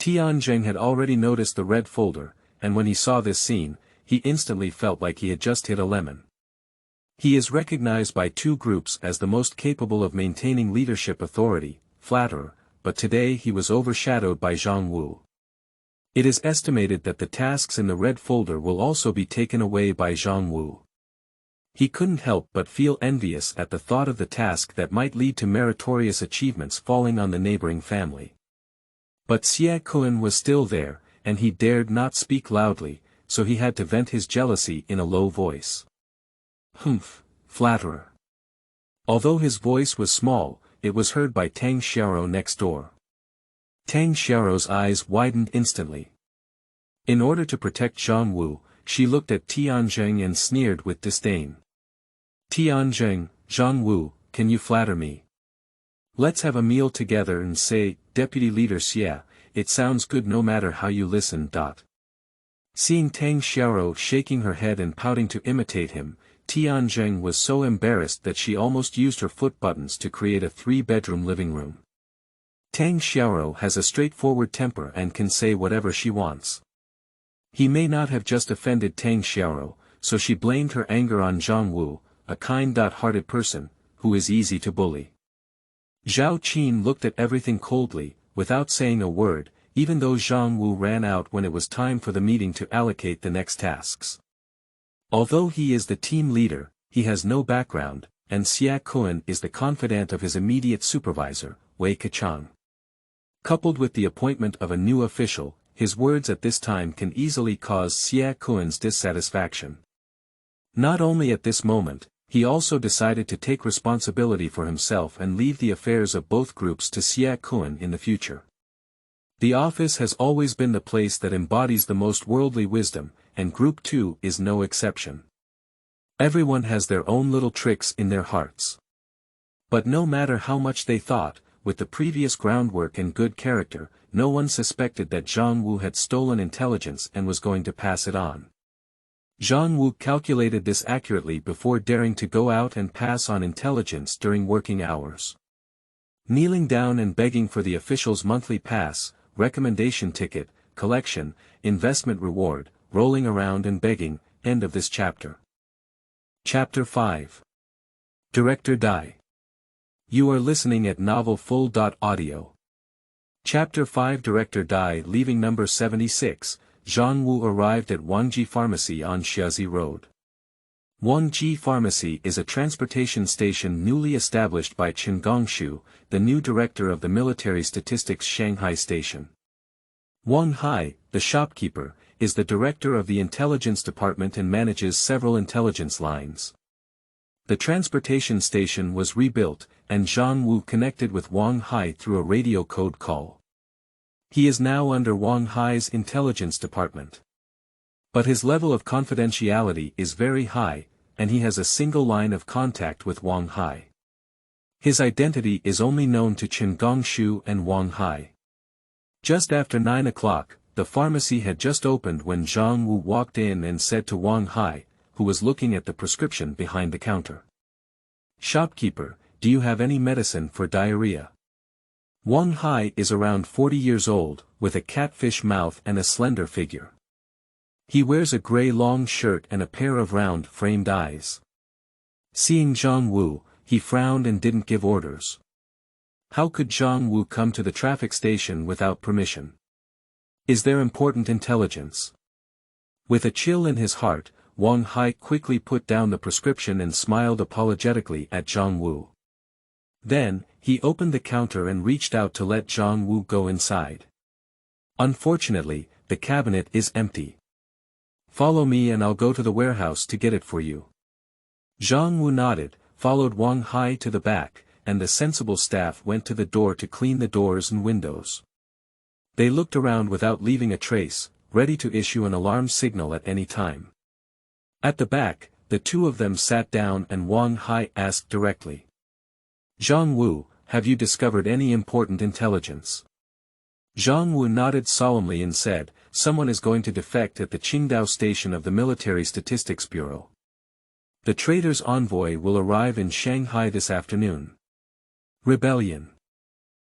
A: Zheng had already noticed the red folder, and when he saw this scene, he instantly felt like he had just hit a lemon. He is recognized by 2 groups as the most capable of maintaining leadership authority, flatterer, but today he was overshadowed by Zhang Wu. It is estimated that the tasks in the red folder will also be taken away by Zhang Wu. He couldn't help but feel envious at the thought of the task that might lead to meritorious achievements falling on the neighboring family. But Xiao was still there, and he dared not speak loudly, so he had to vent his jealousy in a low voice. Humph, flatterer. Although his voice was small, it was heard by Tang Xiao next door. Tang Xiao's eyes widened instantly. In order to protect Zhang Wu, she looked at Zheng and sneered with disdain. Zheng, Zhang Wu, can you flatter me? Let's have a meal together and say, Deputy Leader Xia, it sounds good no matter how you listen. Seeing Tang Xiao shaking her head and pouting to imitate him, Zheng was so embarrassed that she almost used her foot buttons to create a 3-bedroom living room. Tang Xiao has a straightforward temper and can say whatever she wants. He may not have just offended Tang Xiao, so she blamed her anger on Zhang Wu, a kind-hearted person, who is easy to bully. Zhao Qin looked at everything coldly, without saying a word, even though Zhang Wu ran out when it was time for the meeting to allocate the next tasks. Although he is the team leader, he has no background, and Xiao is the confidant of his immediate supervisor, Wei Keqiang. Coupled with the appointment of a new official, his words at this time can easily cause Xiao's dissatisfaction. Not only at this moment, he also decided to take responsibility for himself and leave the affairs of both groups to Xiao in the future. The office has always been the place that embodies the most worldly wisdom, and Group 2 is no exception. Everyone has their own little tricks in their hearts. But no matter how much they thought, with the previous groundwork and good character, no one suspected that Zhang Wu had stolen intelligence and was going to pass it on. Zhang Wu calculated this accurately before daring to go out and pass on intelligence during working hours. Kneeling down and begging for the official's monthly pass, recommendation ticket, collection, investment reward, rolling around and begging, end of this chapter. Chapter 5. Director Dai. You are listening at novelfull.audio. Chapter 5. Director Dai. Leaving number 76, Zhang Wu arrived at Wangji Pharmacy on Xiazi Road. Wangji Pharmacy is a transportation station newly established by Chen Gongshu, the new director of the military statistics Shanghai station. Wang Hai, the shopkeeper, is the director of the intelligence department and manages several intelligence lines. The transportation station was rebuilt, and Zhang Wu connected with Wang Hai through a radio code call. He is now under Wang Hai's intelligence department. But his level of confidentiality is very high, and he has a single line of contact with Wang Hai. His identity is only known to Chen Gongshu and Wang Hai. Just after 9 o'clock, the pharmacy had just opened when Zhang Wu walked in and said to Wang Hai, who was looking at the prescription behind the counter. "Shopkeeper, do you have any medicine for diarrhea?" Wang Hai is around 40 years old, with a catfish mouth and a slender figure. He wears a gray long shirt and a pair of round framed eyes. Seeing Zhang Wu, he frowned and didn't give orders. How could Zhang Wu come to the traffic station without permission? Is there important intelligence? With a chill in his heart, Wang Hai quickly put down the prescription and smiled apologetically at Zhang Wu. Then, he opened the counter and reached out to let Zhang Wu go inside. Unfortunately, the cabinet is empty. Follow me and I'll go to the warehouse to get it for you. Zhang Wu nodded, followed Wang Hai to the back, and the sensible staff went to the door to clean the doors and windows. They looked around without leaving a trace, ready to issue an alarm signal at any time. At the back, the two of them sat down and Wang Hai asked directly. Zhang Wu, have you discovered any important intelligence? Zhang Wu nodded solemnly and said, someone is going to defect at the Qingdao station of the Military Statistics Bureau. The traitors' envoy will arrive in Shanghai this afternoon. Rebellion.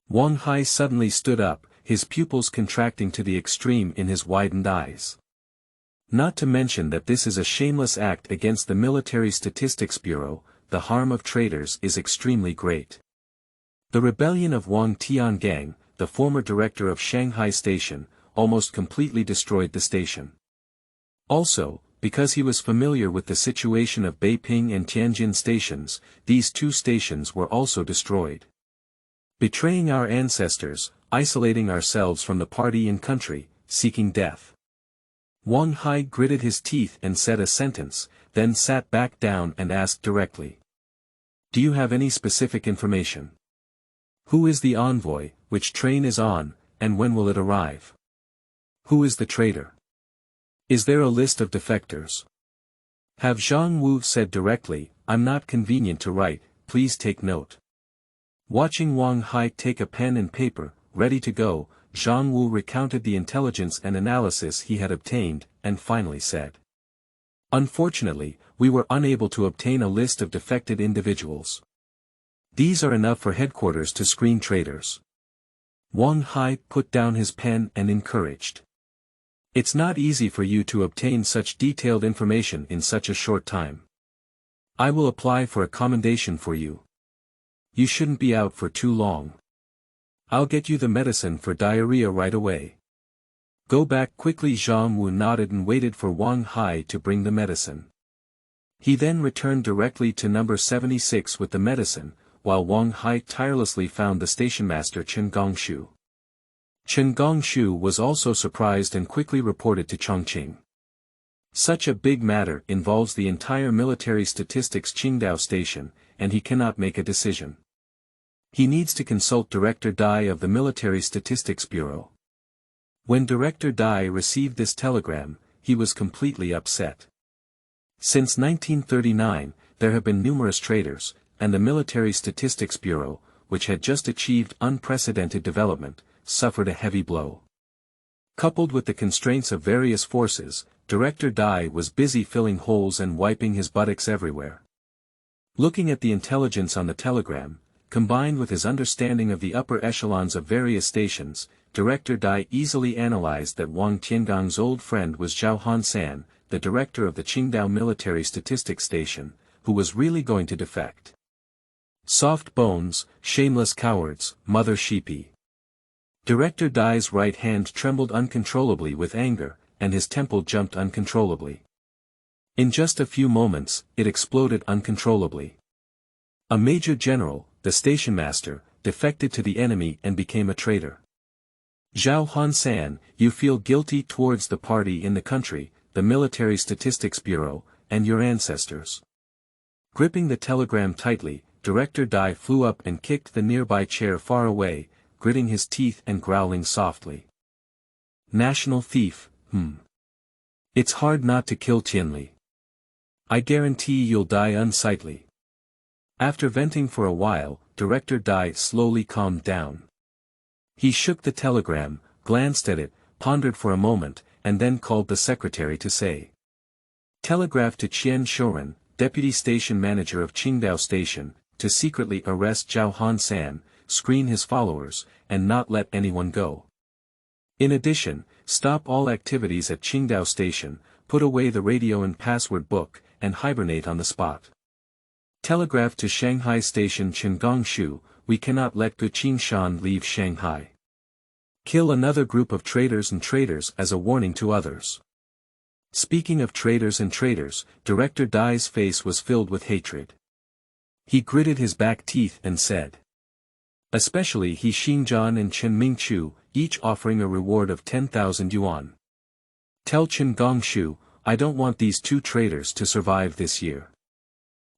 A: Wang Hai suddenly stood up, his pupils contracting to the extreme in his widened eyes. Not to mention that this is a shameless act against the Military Statistics Bureau, the harm of traitors is extremely great. The rebellion of Wang Tiangang, the former director of Shanghai Station, almost completely destroyed the station. Also, because he was familiar with the situation of Beiping and Tianjin stations, these two stations were also destroyed. Betraying our ancestors, isolating ourselves from the party and country, seeking death. Wang Hai gritted his teeth and said a sentence, then sat back down and asked directly. Do you have any specific information? Who is the envoy, which train is on, and when will it arrive? Who is the traitor? Is there a list of defectors? Have Zhang Wu said directly, I'm not convenient to write, please take note. Watching Wang Hai take a pen and paper, ready to go, Zhang Wu recounted the intelligence and analysis he had obtained, and finally said. Unfortunately, we were unable to obtain a list of defected individuals. These are enough for headquarters to screen traitors. Wang Hai put down his pen and encouraged. It's not easy for you to obtain such detailed information in such a short time. I will apply for a commendation for you. You shouldn't be out for too long. I'll get you the medicine for diarrhea right away. Go back quickly. Zhang Wu nodded and waited for Wang Hai to bring the medicine. He then returned directly to number 76 with the medicine, while Wang Hai tirelessly found the stationmaster Chen Gongshu. Chen Gongshu was also surprised and quickly reported to Chongqing. Such a big matter involves the entire military statistics Qingdao station, and he cannot make a decision. He needs to consult Director Dai of the Military Statistics Bureau. When Director Dai received this telegram, he was completely upset. Since 1939, there have been numerous traitors, and the Military Statistics Bureau, which had just achieved unprecedented development, suffered a heavy blow. Coupled with the constraints of various forces, Director Dai was busy filling holes and wiping his buttocks everywhere. Looking at the intelligence on the telegram, combined with his understanding of the upper echelons of various stations, Director Dai easily analyzed that Wang Tiangong's old friend was Zhao Hansan, the director of the Qingdao Military Statistics Station, who was really going to defect. Soft bones, shameless cowards, mother sheepy. Director Dai's right hand trembled uncontrollably with anger, and his temple jumped uncontrollably. In just a few moments, it exploded uncontrollably. A major general, the stationmaster, defected to the enemy and became a traitor. Zhao Hansan, you feel guilty towards the party in the country, the Military Statistics Bureau, and your ancestors. Gripping the telegram tightly, Director Dai flew up and kicked the nearby chair far away, gritting his teeth and growling softly. National thief, It's hard not to kill Tianli. I guarantee you'll die unsightly. After venting for a while, Director Dai slowly calmed down. He shook the telegram, glanced at it, pondered for a moment, and then called the secretary to say. Telegraph to Qian Shoren, deputy station manager of Qingdao Station, to secretly arrest Zhao Hansan, screen his followers, and not let anyone go. In addition, stop all activities at Qingdao Station, put away the radio and password book, and hibernate on the spot. Telegraph to Shanghai Station Chen Gongshu, we cannot let Xueshan leave Shanghai. Kill another group of traitors and traitors as a warning to others. Speaking of traitors and traitors, Director Dai's face was filled with hatred. He gritted his back teeth and said. Especially He Xingzhan and Chen Mingchu, each offering a reward of 10,000 yuan. Tell Chen Gongshu, I don't want these two traitors to survive this year.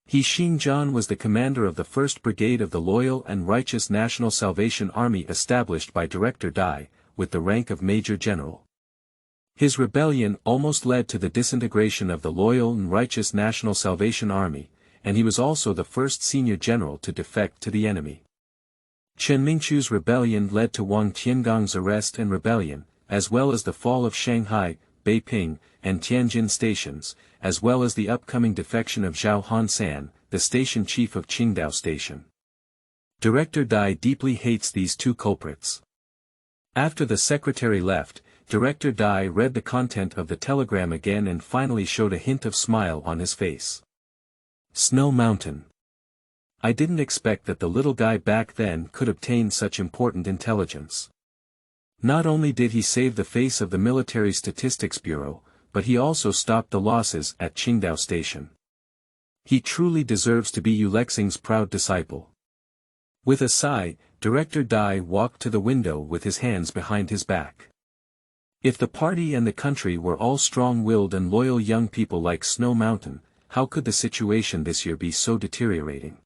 A: He Xingzhan was the commander of the 1st Brigade of the Loyal and Righteous National Salvation Army established by Director Dai, with the rank of Major General. His rebellion almost led to the disintegration of the loyal and righteous National Salvation Army, and he was also the first senior general to defect to the enemy. Chen Mingchu's rebellion led to Wang Tiangong's arrest and rebellion, as well as the fall of Shanghai, Beiping, and Tianjin stations, as well as the upcoming defection of Zhao Hansan, the station chief of Qingdao Station. Director Dai deeply hates these two culprits. After the secretary left, Director Dai read the content of the telegram again and finally showed a hint of smile on his face. Snow Mountain. I didn't expect that the little guy back then could obtain such important intelligence. Not only did he save the face of the Military Statistics Bureau, but he also stopped the losses at Qingdao Station. He truly deserves to be Yu Lexing's proud disciple. With a sigh, Director Dai walked to the window with his hands behind his back. If the party and the country were all strong-willed and loyal young people like Snow Mountain, how could the situation this year be so deteriorating?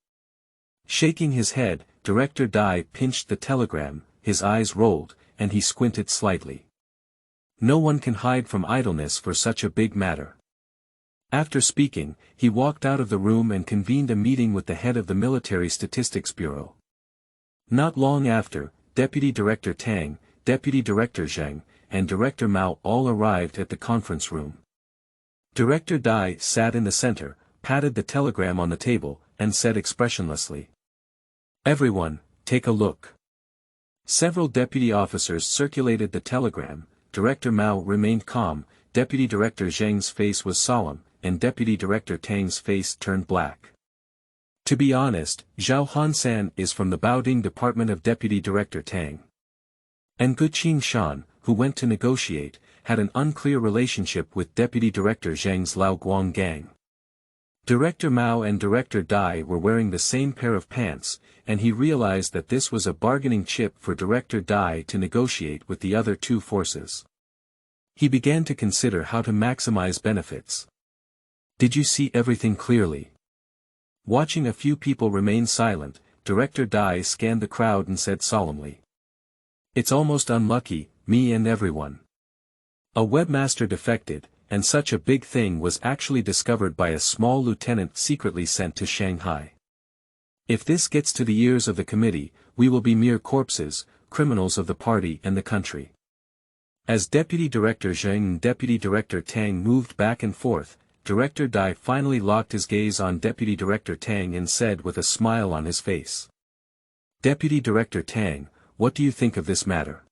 A: Shaking his head, Director Dai pinched the telegram, his eyes rolled, and he squinted slightly. No one can hide from idleness for such a big matter. After speaking, he walked out of the room and convened a meeting with the head of the Military Statistics Bureau. Not long after, Deputy Director Tang, Deputy Director Zheng, and Director Mao all arrived at the conference room. Director Dai sat in the center, patted the telegram on the table, and said expressionlessly, "Everyone, take a look." Several deputy officers circulated the telegram. Director Mao remained calm, Deputy Director Zheng's face was solemn, and Deputy Director Tang's face turned black. To be honest, Zhao Hansan is from the Baoding department of Deputy Director Tang. And Guqing Shan, who went to negotiate, had an unclear relationship with Deputy Director Zheng's Lao Guang gang. Director Mao and Director Dai were wearing the same pair of pants, and he realized that this was a bargaining chip for Director Dai to negotiate with the other two forces. He began to consider how to maximize benefits. "Did you see everything clearly?" Watching a few people remain silent, Director Dai scanned the crowd and said solemnly, "It's almost unlucky, me and everyone. A webmaster defected, and such a big thing was actually discovered by a small lieutenant secretly sent to Shanghai. If this gets to the ears of the committee, we will be mere corpses, criminals of the party and the country." As Deputy Director Zheng and Deputy Director Tang moved back and forth, Director Dai finally locked his gaze on Deputy Director Tang and said with a smile on his face, "Deputy Director Tang, what do you think of this matter?"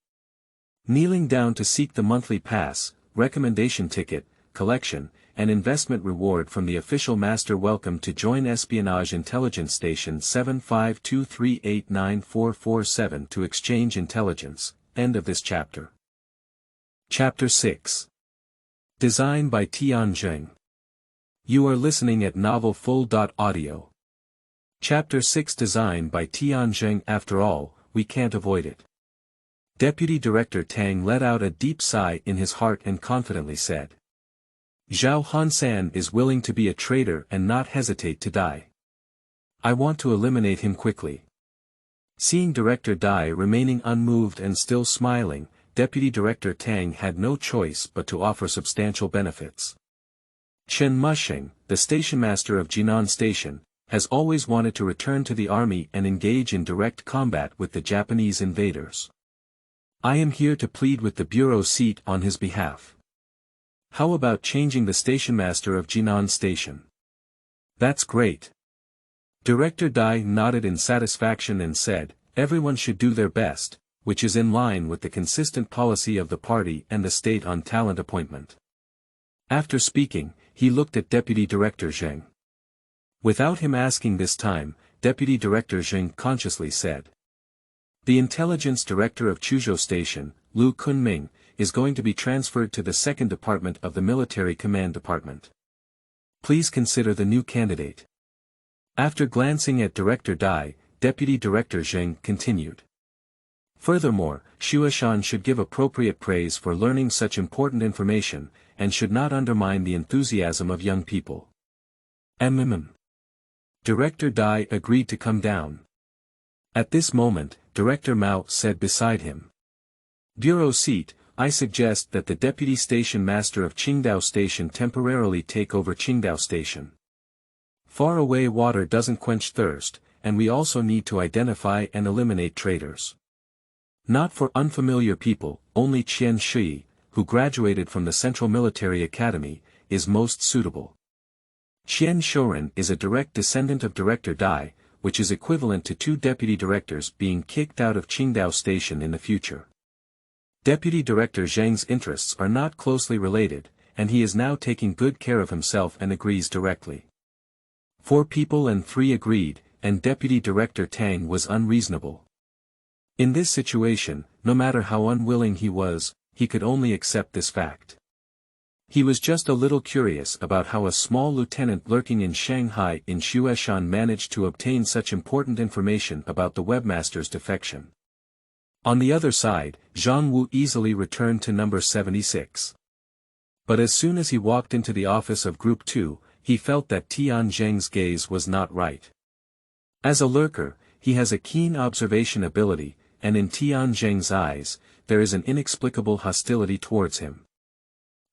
A: Kneeling down to seek the monthly pass, recommendation ticket, collection, and investment reward from the official master. Welcome to join Espionage Intelligence Station 7523894447 to exchange intelligence. End of this chapter. Chapter 6. Design by Tian Zheng. You are listening at novelfull.audio. Chapter 6. Design by Tian Zheng. After all, we can't avoid it. Deputy Director Tang let out a deep sigh in his heart and confidently said, "Zhao Hansan is willing to be a traitor and not hesitate to die. I want to eliminate him quickly." Seeing Director Dai remaining unmoved and still smiling, Deputy Director Tang had no choice but to offer substantial benefits. Chen Musheng, the stationmaster of Jinan Station, has always wanted to return to the army and engage in direct combat with the Japanese invaders. I am here to plead with the bureau seat on his behalf. How about changing the stationmaster of Jinan Station? That's great. Director Dai nodded in satisfaction and said, "Everyone should do their best," which is in line with the consistent policy of the party and the state on talent appointment. After speaking, he looked at Deputy Director Zheng. Without him asking this time, Deputy Director Zheng consciously said, "The intelligence director of Chuzhou Station, Lu Kunming, is going to be transferred to the second department of the Military Command Department. Please consider the new candidate." After glancing at Director Dai, Deputy Director Zheng continued. "Furthermore, Xueshan should give appropriate praise for learning such important information, and should not undermine the enthusiasm of young people." Director Dai agreed to come down. At this moment, Director Mao said beside him, "Bureau seat, I suggest that the deputy station master of Qingdao Station temporarily take over Qingdao Station. Far away water doesn't quench thirst, and we also need to identify and eliminate traitors. Not for unfamiliar people, only Qian Shi, who graduated from the Central Military Academy, is most suitable. Qian Shouren is a direct descendant of Director Dai, which is equivalent to 2 deputy directors being kicked out of Qingdao Station in the future. Deputy Director Zheng's interests are not closely related, and he is now taking good care of himself and agrees directly. 4 people and 3 agreed, and Deputy Director Tang was unreasonable. In this situation, no matter how unwilling he was, he could only accept this fact. He was just a little curious about how a small lieutenant lurking in Shanghai in Xueshan managed to obtain such important information about the webmaster's defection. On the other side, Zhang Wu easily returned to number 76. But as soon as he walked into the office of Group 2, he felt that Tian Zheng's gaze was not right. As a lurker, he has a keen observation ability, and in Tian Zheng's eyes, there is an inexplicable hostility towards him.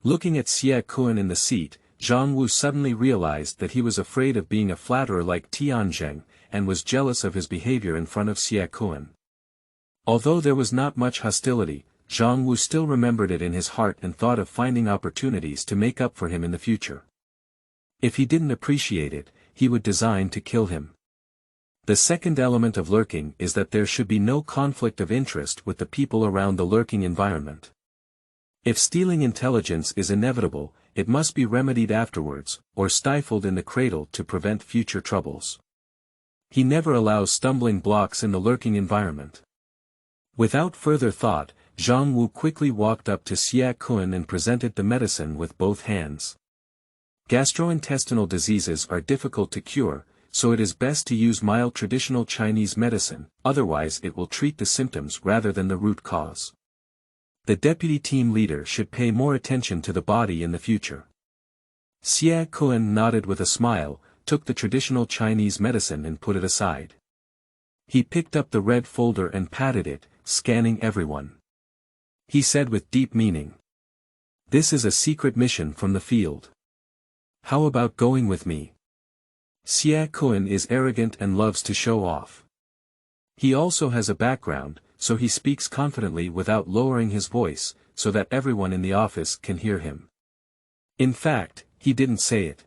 A: Looking at Xueshan in the seat, Zhang Wu suddenly realized that he was afraid of being a flatterer like Tian Zheng, and was jealous of his behavior in front of Xueshan. Although there was not much hostility, Zhang Wu still remembered it in his heart and thought of finding opportunities to make up for him in the future. If he didn't appreciate it, he would design to kill him. The second element of lurking is that there should be no conflict of interest with the people around the lurking environment. If stealing intelligence is inevitable, it must be remedied afterwards, or stifled in the cradle to prevent future troubles. He never allows stumbling blocks in the lurking environment. Without further thought, Zhang Wu quickly walked up to Xueshan and presented the medicine with both hands. Gastrointestinal diseases are difficult to cure, so it is best to use mild traditional Chinese medicine, otherwise it will treat the symptoms rather than the root cause. The deputy team leader should pay more attention to the body in the future. Xueshan nodded with a smile, took the traditional Chinese medicine and put it aside. He picked up the red folder and patted it, scanning everyone. He said with deep meaning, "This is a secret mission from the field. How about going with me?" Xueshan is arrogant and loves to show off. He also has a background, so he speaks confidently without lowering his voice, so that everyone in the office can hear him. In fact, he didn't say it.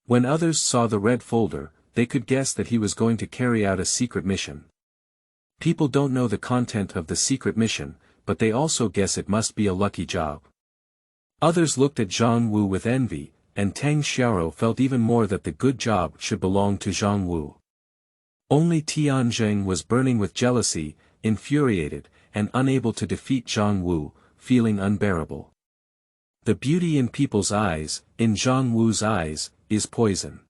A: When others saw the red folder, they could guess that he was going to carry out a secret mission. People don't know the content of the secret mission, but they also guess it must be a lucky job. Others looked at Zhang Wu with envy, and Tang Xiao felt even more that the good job should belong to Zhang Wu. Only Tian Zheng was burning with jealousy, infuriated, and unable to defeat Zhang Wu, feeling unbearable. The beauty in people's eyes, in Zhang Wu's eyes, is poison.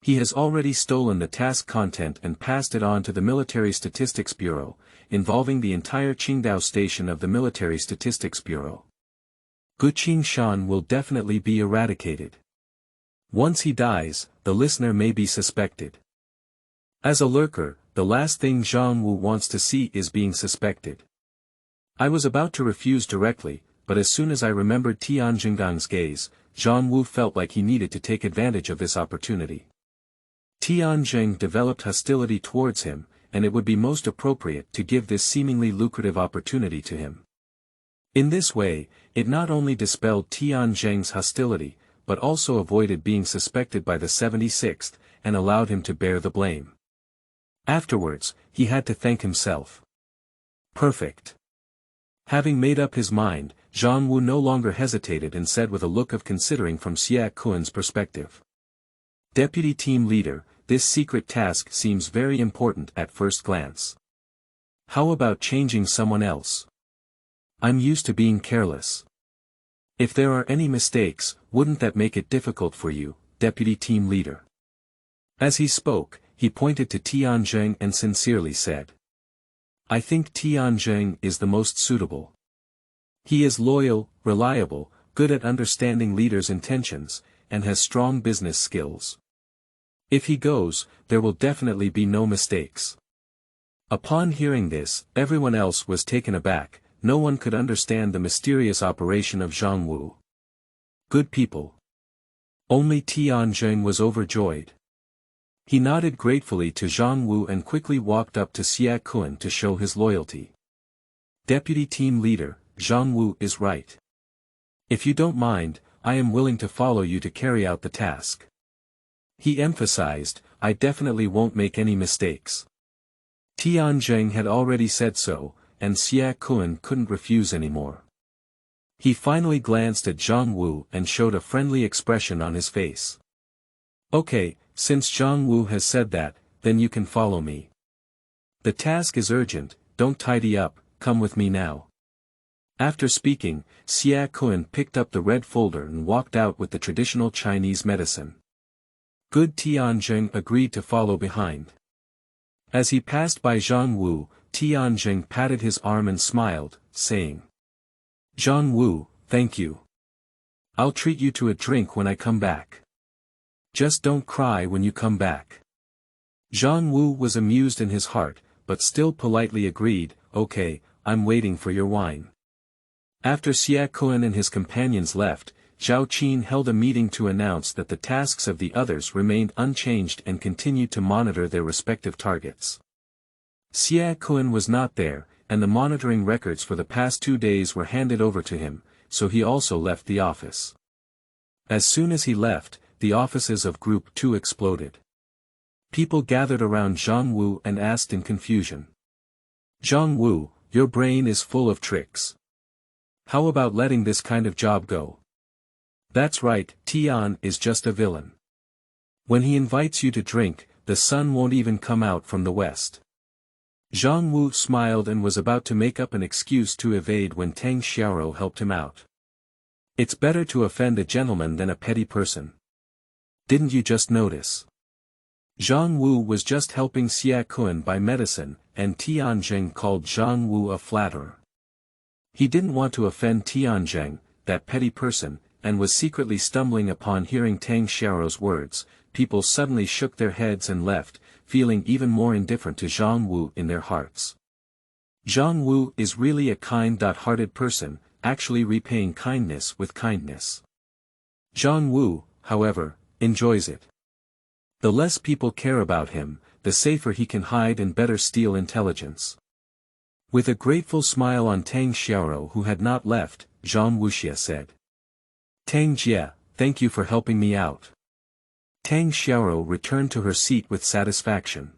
A: He has already stolen the task content and passed it on to the Military Statistics Bureau, involving the entire Qingdao station of the Military Statistics Bureau. Xueshan will definitely be eradicated. Once he dies, the listener may be suspected. As a lurker, the last thing Zhang Wu wants to see is being suspected. I was about to refuse directly, but as soon as I remembered Tian Zheng's gaze, Zhang Wu felt like he needed to take advantage of this opportunity. Tian Zheng developed hostility towards him, and it would be most appropriate to give this seemingly lucrative opportunity to him. In this way, it not only dispelled Tian Zheng's hostility, but also avoided being suspected by the 76th, and allowed him to bear the blame. Afterwards, he had to thank himself. Perfect. Having made up his mind, Zhang Wu no longer hesitated and said with a look of considering from Xueshan's perspective. Deputy Team Leader, this secret task seems very important at first glance. How about changing someone else? I'm used to being careless. If there are any mistakes, wouldn't that make it difficult for you, Deputy Team Leader? As he spoke, he pointed to Tian Zheng and sincerely said, I think Tian Zheng is the most suitable. He is loyal, reliable, good at understanding leaders' intentions, and has strong business skills. If he goes, there will definitely be no mistakes. Upon hearing this, everyone else was taken aback, no one could understand the mysterious operation of Zhang Wu. Good people. Only Zheng was overjoyed. He nodded gratefully to Zhang Wu and quickly walked up to Xiao to show his loyalty. Deputy Team Leader, Zhang Wu is right. If you don't mind, I am willing to follow you to carry out the task. He emphasized, I definitely won't make any mistakes. Zheng had already said so, and Xiao couldn't refuse anymore. He finally glanced at Zhang Wu and showed a friendly expression on his face. Okay, since Zhang Wu has said that, then you can follow me. The task is urgent, don't tidy up, come with me now. After speaking, Xiao picked up the red folder and walked out with the traditional Chinese medicine. Good Zheng agreed to follow behind. As he passed by Zhang Wu, Zheng patted his arm and smiled, saying, Zhang Wu, thank you. I'll treat you to a drink when I come back. Just don't cry when you come back. Zhang Wu was amused in his heart, but still politely agreed, okay, I'm waiting for your wine. After Xiao and his companions left, Zhao Qin held a meeting to announce that the tasks of the others remained unchanged and continued to monitor their respective targets. Xiao was not there, and the monitoring records for the past 2 days were handed over to him, so he also left the office. As soon as he left, the offices of Group 2 exploded. People gathered around Zhang Wu and asked in confusion. Zhang Wu, your brain is full of tricks. How about letting this kind of job go? That's right, Tian is just a villain. When he invites you to drink, the sun won't even come out from the west. Zhang Wu smiled and was about to make up an excuse to evade when Tang Xiao helped him out. It's better to offend a gentleman than a petty person. Didn't you just notice? Zhang Wu was just helping Xiao buy medicine, and Zheng called Zhang Wu a flatterer. He didn't want to offend Zheng, that petty person, and was secretly stumbling upon hearing Tang Xiao's words. People suddenly shook their heads and left, feeling even more indifferent to Zhang Wu in their hearts. Zhang Wu is really a kind-hearted person, actually repaying kindness with kindness. Zhang Wu, however, enjoys it. The less people care about him, the safer he can hide and better steal intelligence. With a grateful smile on Tang Xiao who had not left, Zhang Wuxia said. Tang Jie, thank you for helping me out. Tang Xiao returned to her seat with satisfaction.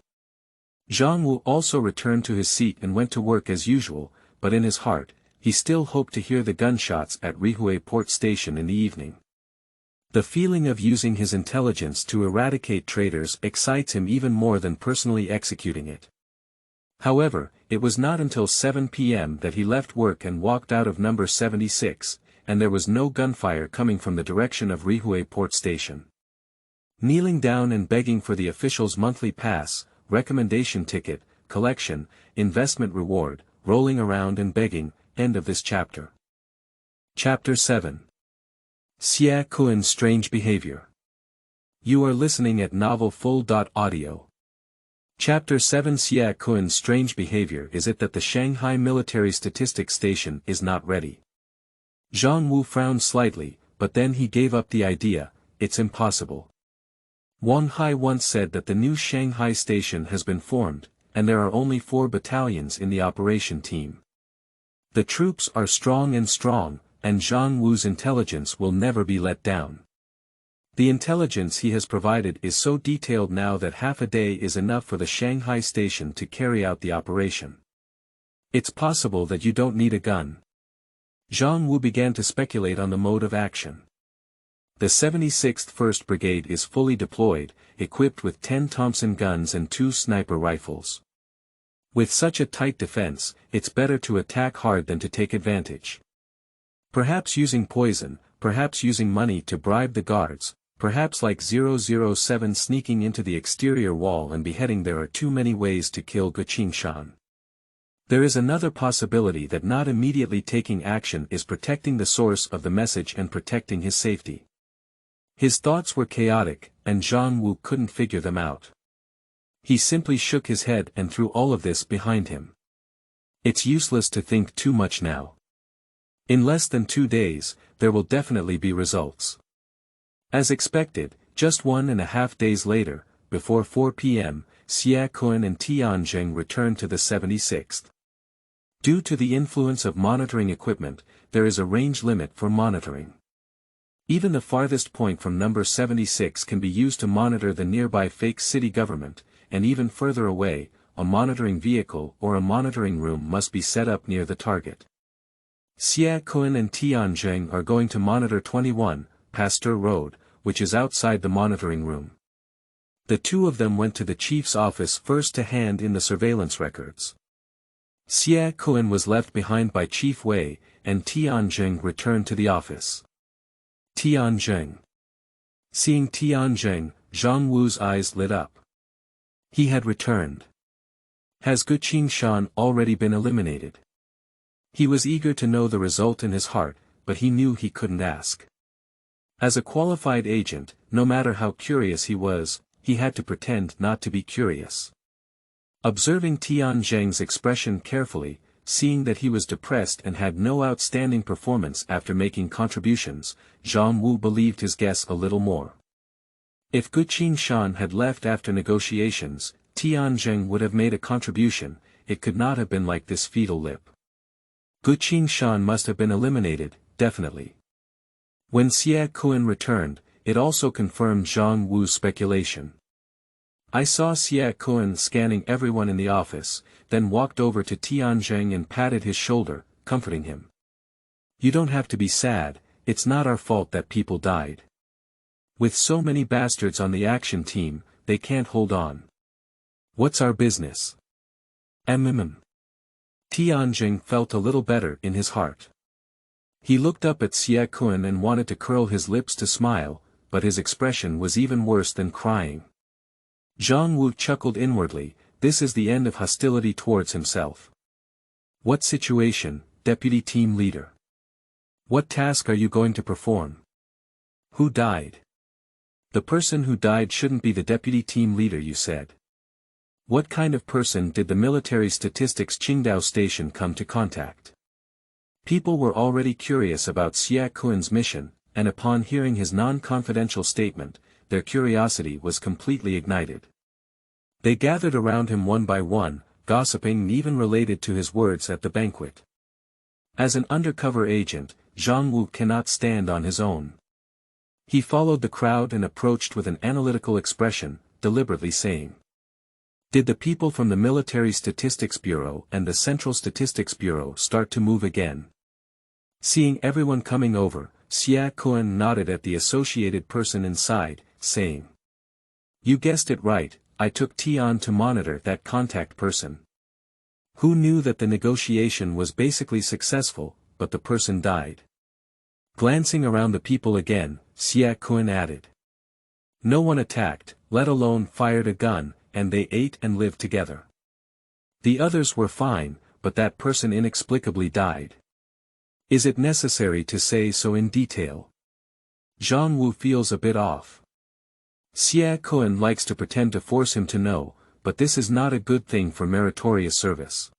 A: Zhang Wu also returned to his seat and went to work as usual, but in his heart, he still hoped to hear the gunshots at Rihue Port Station in the evening. The feeling of using his intelligence to eradicate traitors excites him even more than personally executing it. However, it was not until 7 p.m. that he left work and walked out of number 76, and there was no gunfire coming from the direction of Rihue Port Station. Kneeling down and begging for the official's monthly pass, recommendation ticket, collection, investment reward, rolling around and begging, end of this chapter. Chapter 7. Xiao Strange Behavior. You are listening at novelfull.audio. Chapter 7 Xiao Strange Behavior. Is it that the Shanghai Military Statistics Station is not ready? Zhang Wu frowned slightly, but then he gave up the idea, it's impossible. Wang Hai once said that the new Shanghai station has been formed, and there are only 4 battalions in the operation team. The troops are strong, and Zhang Wu's intelligence will never be let down. The intelligence he has provided is so detailed now that half a day is enough for the Shanghai station to carry out the operation. It's possible that you don't need a gun. Zhang Wu began to speculate on the mode of action. The 76th 1st Brigade is fully deployed, equipped with 10 Thompson guns and 2 sniper rifles. With such a tight defense, it's better to attack hard than to take advantage. Perhaps using poison, perhaps using money to bribe the guards, perhaps like 007 sneaking into the exterior wall and beheading. There are too many ways to kill Xueshan. There is another possibility that not immediately taking action is protecting the source of the message and protecting his safety. His thoughts were chaotic, and Zhang Wu couldn't figure them out. He simply shook his head and threw all of this behind him. It's useless to think too much now. In less than 2 days, there will definitely be results. As expected, just 1.5 days later, before 4 p.m., Xiao and Tian returned to the 76th. Due to the influence of monitoring equipment, there is a range limit for monitoring. Even the farthest point from number 76 can be used to monitor the nearby fake city government, and even further away, a monitoring vehicle or a monitoring room must be set up near the target. Xiao and Tian are going to monitor 21, Pasteur Road, which is outside the monitoring room. The two of them went to the chief's office first to hand in the surveillance records. Xiao was left behind by Chief Wei, and Tian returned to the office. Tian. Seeing Tian, Zhang Wu's eyes lit up. He had returned. Has Xueshan already been eliminated? He was eager to know the result in his heart, but he knew he couldn't ask. As a qualified agent, no matter how curious he was, he had to pretend not to be curious. Observing Tian's expression carefully, seeing that he was depressed and had no outstanding performance after making contributions, Zhang Wu believed his guess a little more. If Xueshan had left after negotiations, Tian would have made a contribution. It could not have been like this fetal lip. Xueshan must have been eliminated, definitely. When Xiao returned, it also confirmed Zhang Wu's speculation. I saw Xiao scanning everyone in the office, then walked over to Tian and patted his shoulder, comforting him. You don't have to be sad, it's not our fault that people died. With so many bastards on the action team, they can't hold on. What's our business? Tian felt a little better in his heart. He looked up at Xiao and wanted to curl his lips to smile, but his expression was even worse than crying. Zhang Wu chuckled inwardly, this is the end of hostility towards himself. What situation, deputy team leader? What task are you going to perform? Who died? The person who died shouldn't be the deputy team leader, you said. What kind of person did the military statistics Qingdao station come to contact? People were already curious about Xiao's mission, and upon hearing his non-confidential statement, their curiosity was completely ignited. They gathered around him one by one, gossiping and even related to his words at the banquet. As an undercover agent, Zhang Wu cannot stand on his own. He followed the crowd and approached with an analytical expression, deliberately saying, did the people from the Military Statistics Bureau and the Central Statistics Bureau start to move again? Seeing everyone coming over, Xiao nodded at the associated person inside, saying, you guessed it right, I took Tian to monitor that contact person. Who knew that the negotiation was basically successful, but the person died? Glancing around the people again, Xiao added. No one attacked, let alone fired a gun, and they ate and lived together. The others were fine, but that person inexplicably died. Is it necessary to say so in detail? Zhang Wu feels a bit off. Xiao likes to pretend to force him to know, but this is not a good thing for meritorious service.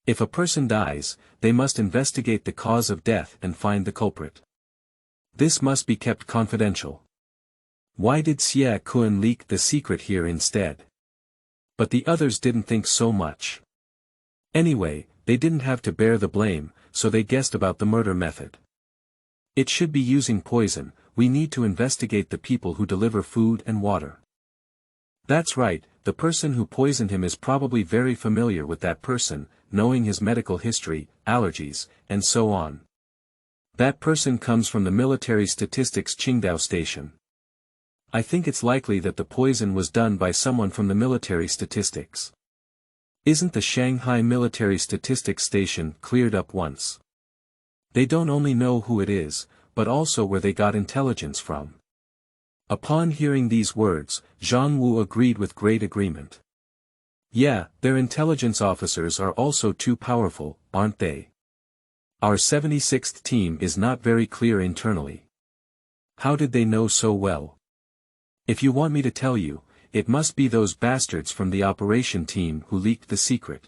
A: If a person dies, they must investigate the cause of death and find the culprit. This must be kept confidential. Why did Xiao leak the secret here instead? But the others didn't think so much. Anyway, they didn't have to bear the blame, so they guessed about the murder method. It should be using poison, we need to investigate the people who deliver food and water. That's right, the person who poisoned him is probably very familiar with that person, knowing his medical history, allergies, and so on. That person comes from the Military Statistics Qingdao station. I think it's likely that the poison was done by someone from the military statistics. Isn't the Shanghai Military Statistics Station cleared up once? They don't only know who it is, but also where they got intelligence from. Upon hearing these words, Zhang Wu agreed with great agreement. Yeah, their intelligence officers are also too powerful, aren't they? Our 76th team is not very clear internally. How did they know so well? If you want me to tell you, it must be those bastards from the operation team who leaked the secret.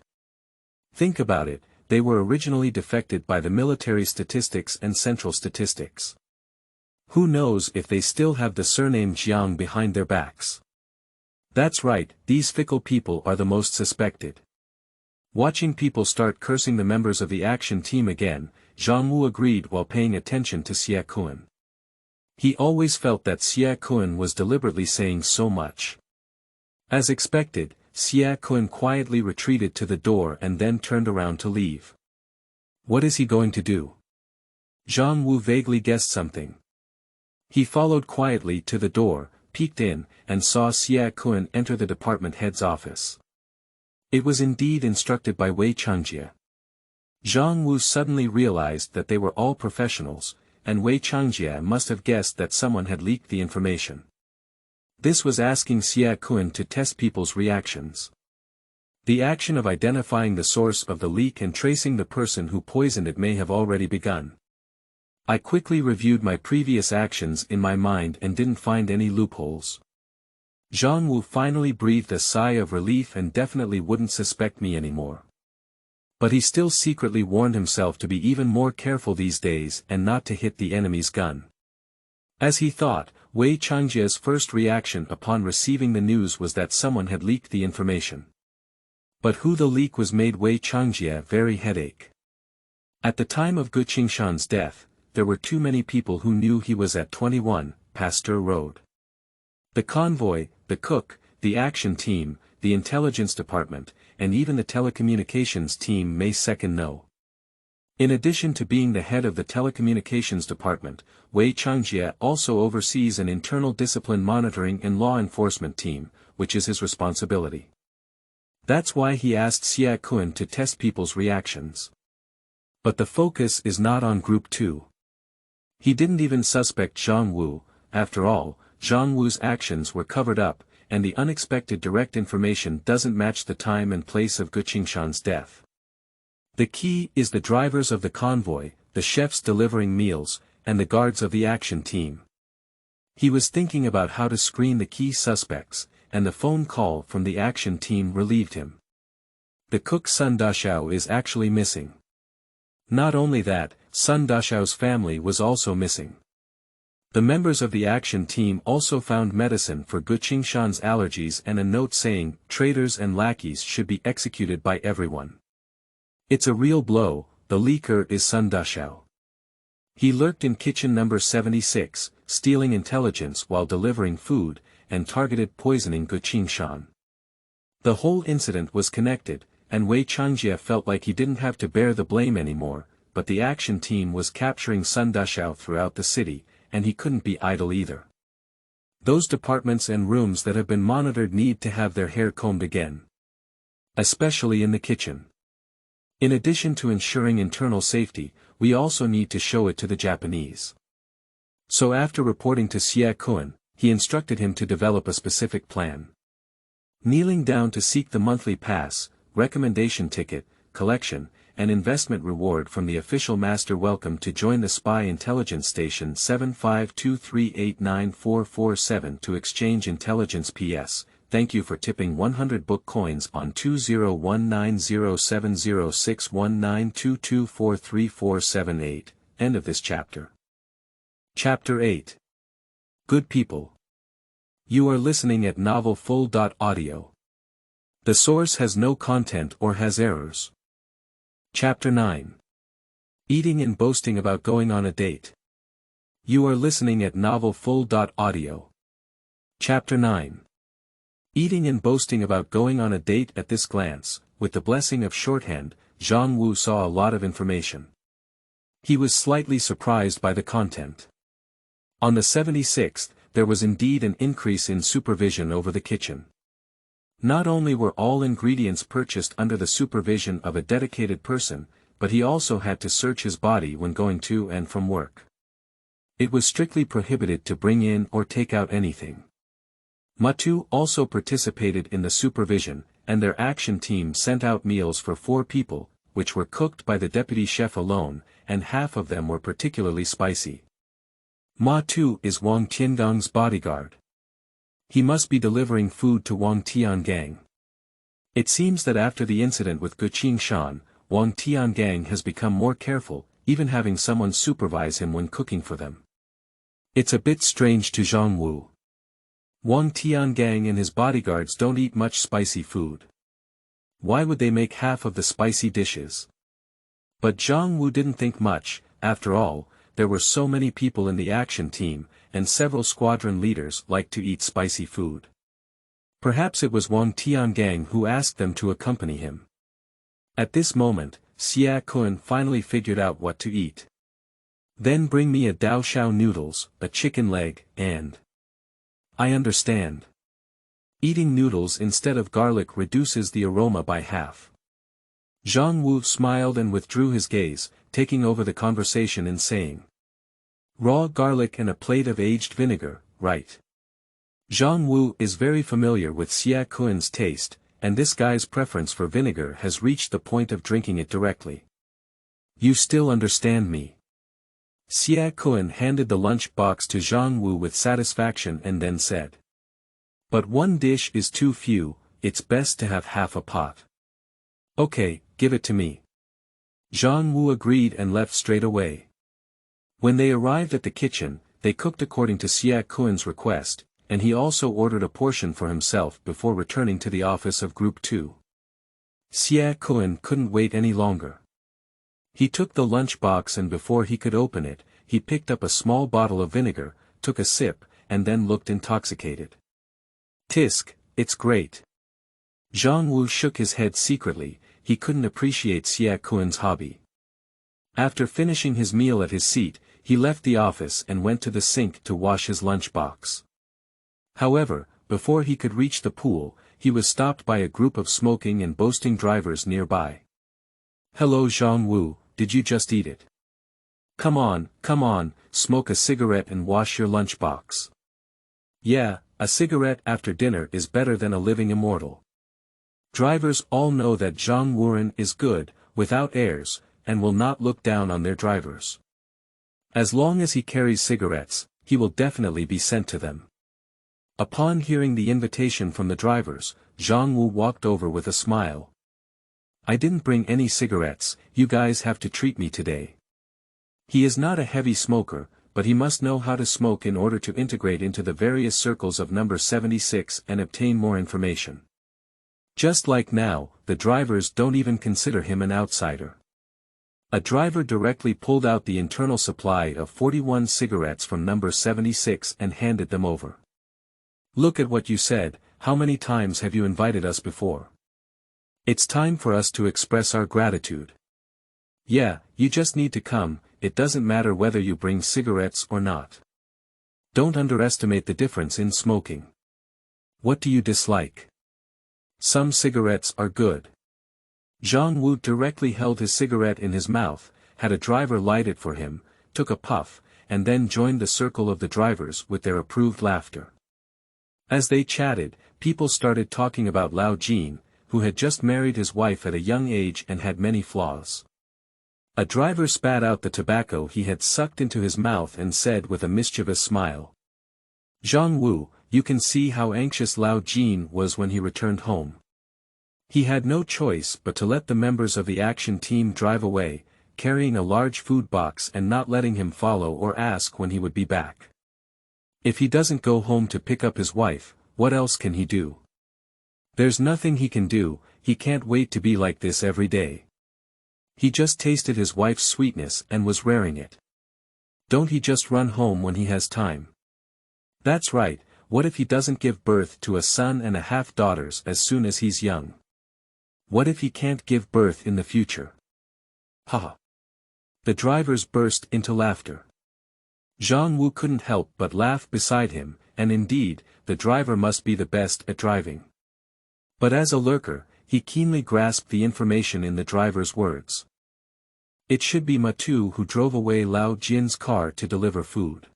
A: Think about it, they were originally defected by the military statistics and central statistics. Who knows if they still have the surname Zhang behind their backs? That's right, these fickle people are the most suspected. Watching people start cursing the members of the action team again, Zhang Wu agreed while paying attention to Xueshan. He always felt that Xueshan was deliberately saying so much. As expected, Xueshan quietly retreated to the door and then turned around to leave. What is he going to do? Zhang Wu vaguely guessed something. He followed quietly to the door, peeked in, and saw Xueshan enter the department head's office. It was indeed instructed by Wei Changjie. Zhang Wu suddenly realized that they were all professionals, and Wei Changjie must have guessed that someone had leaked the information. This was asking Xueshan to test people's reactions. The action of identifying the source of the leak and tracing the person who poisoned it may have already begun. I quickly reviewed my previous actions in my mind and didn't find any loopholes. Zhang Wu finally breathed a sigh of relief and definitely wouldn't suspect me anymore. But he still secretly warned himself to be even more careful these days and not to hit the enemy's gun. As he thought, Wei Changjie's first reaction upon receiving the news was that someone had leaked the information. But who the leak was made Wei Changjie very headache. At the time of Xueshan's death, there were too many people who knew he was at 21, Pasteur Road. The convoy, the cook, the action team, the intelligence department, and even the telecommunications team may second know. In addition to being the head of the telecommunications department, Wei Changjie also oversees an internal discipline monitoring and law enforcement team, which is his responsibility. That's why he asked Xueshan to test people's reactions. But the focus is not on Group 2. He didn't even suspect Zhang Wu. After all, Zhang Wu's actions were covered up, and the unexpected direct information doesn't match the time and place of Xueshan's death. The key is the drivers of the convoy, the chefs delivering meals, and the guards of the action team. He was thinking about how to screen the key suspects, and the phone call from the action team relieved him. The cook Sun Daxiao is actually missing. Not only that, Sun Daxiao's family was also missing. The members of the action team also found medicine for Xueshan's allergies and a note saying, traitors and lackeys should be executed by everyone. It's a real blow. The leaker is Sun Daxiao. He lurked in kitchen number 76, stealing intelligence while delivering food, and targeted poisoning Xueshan. The whole incident was connected, and Wei Changjie felt like he didn't have to bear the blame anymore, but the action team was capturing Sun Daxiao throughout the city, and he couldn't be idle either. Those departments and rooms that have been monitored need to have their hair combed again. Especially in the kitchen. In addition to ensuring internal safety, we also need to show it to the Japanese. So after reporting to Xueshan, he instructed him to develop a specific plan. Kneeling down to seek the monthly pass, recommendation ticket, collection, and investment reward from the official master. Welcome to join the spy intelligence station 7523894447 to exchange intelligence. PS, thank you for tipping 100 book coins on 2019070619224347. End of this chapter. Chapter 8. Good people. You are listening at novelfull.audio. The source has no content or has errors. Chapter 9. Eating and boasting about going on a date. You are listening at novelfull.audio. Chapter 9. Eating and boasting about going on a date. At this glance, with the blessing of shorthand, Zhang Wu saw a lot of information. He was slightly surprised by the content. On the 76th, there was indeed an increase in supervision over the kitchen. Not only were all ingredients purchased under the supervision of a dedicated person, but he also had to search his body when going to and from work. It was strictly prohibited to bring in or take out anything. Matu also participated in the supervision, and their action team sent out meals for 4 people, which were cooked by the deputy chef alone, and half of them were particularly spicy. Matu is Wang Tiangang's bodyguard. He must be delivering food to Wang Tiangang. It seems that after the incident with Xueshan, Wang Tiangang has become more careful, even having someone supervise him when cooking for them. It's a bit strange to Zhang Wu. Wang Tiangang and his bodyguards don't eat much spicy food. Why would they make half of the spicy dishes? But Zhang Wu didn't think much. After all, there were so many people in the action team, and several squadron leaders liked to eat spicy food. Perhaps it was Wang Tiangang who asked them to accompany him. At this moment, Xueshan finally figured out what to eat. Then bring me a daoshao noodles, a chicken leg, and... I understand. Eating noodles instead of garlic reduces the aroma by half. Zhang Wu smiled and withdrew his gaze, taking over the conversation and saying. Raw garlic and a plate of aged vinegar, right? Zhang Wu is very familiar with Xueshan's taste, and this guy's preference for vinegar has reached the point of drinking it directly. You still understand me? Xueshan handed the lunch box to Zhang Wu with satisfaction and then said. But one dish is too few, it's best to have half a pot. Okay, give it to me. Zhang Wu agreed and left straight away. When they arrived at the kitchen, they cooked according to Xueshan's request, and he also ordered a portion for himself before returning to the office of Group 2. Xueshan couldn't wait any longer. He took the lunch box and before he could open it, he picked up a small bottle of vinegar, took a sip, and then looked intoxicated. Tisk, it's great. Zhang Wu shook his head secretly, he couldn't appreciate Xueshan's hobby. After finishing his meal at his seat, he left the office and went to the sink to wash his lunchbox. However, before he could reach the pool, he was stopped by a group of smoking and boasting drivers nearby. Hello Zhang Wu, did you just eat it? Come on, smoke a cigarette and wash your lunchbox. Yeah, a cigarette after dinner is better than a living immortal. Drivers all know that Zhang Wu is good, without airs, and will not look down on their drivers. As long as he carries cigarettes, he will definitely be sent to them. Upon hearing the invitation from the drivers, Zhang Wu walked over with a smile. I didn't bring any cigarettes, you guys have to treat me today. He is not a heavy smoker, but he must know how to smoke in order to integrate into the various circles of number 76 and obtain more information. Just like now, the drivers don't even consider him an outsider. A driver directly pulled out the internal supply of 41 cigarettes from number 76 and handed them over. Look at what you said, how many times have you invited us before? It's time for us to express our gratitude. Yeah, you just need to come, it doesn't matter whether you bring cigarettes or not. Don't underestimate the difference in smoking. What do you dislike? Some cigarettes are good. Zhang Wu directly held his cigarette in his mouth, had a driver light it for him, took a puff, and then joined the circle of the drivers with their approved laughter. As they chatted, people started talking about Lao Jin, who had just married his wife at a young age and had many flaws. A driver spat out the tobacco he had sucked into his mouth and said with a mischievous smile. Zhang Wu, you can see how anxious Lao Jin was when he returned home. He had no choice but to let the members of the action team drive away, carrying a large food box and not letting him follow or ask when he would be back. If he doesn't go home to pick up his wife, what else can he do? There's nothing he can do, he can't wait to be like this every day. He just tasted his wife's sweetness and was raring it. Don't he just run home when he has time? That's right, what if he doesn't give birth to a son and a half daughters as soon as he's young? What if he can't give birth in the future? Haha. The drivers burst into laughter. Zhang Wu couldn't help but laugh beside him, and indeed, the driver must be the best at driving. But as a lurker, he keenly grasped the information in the driver's words. It should be Matu who drove away Lao Jin's car to deliver food.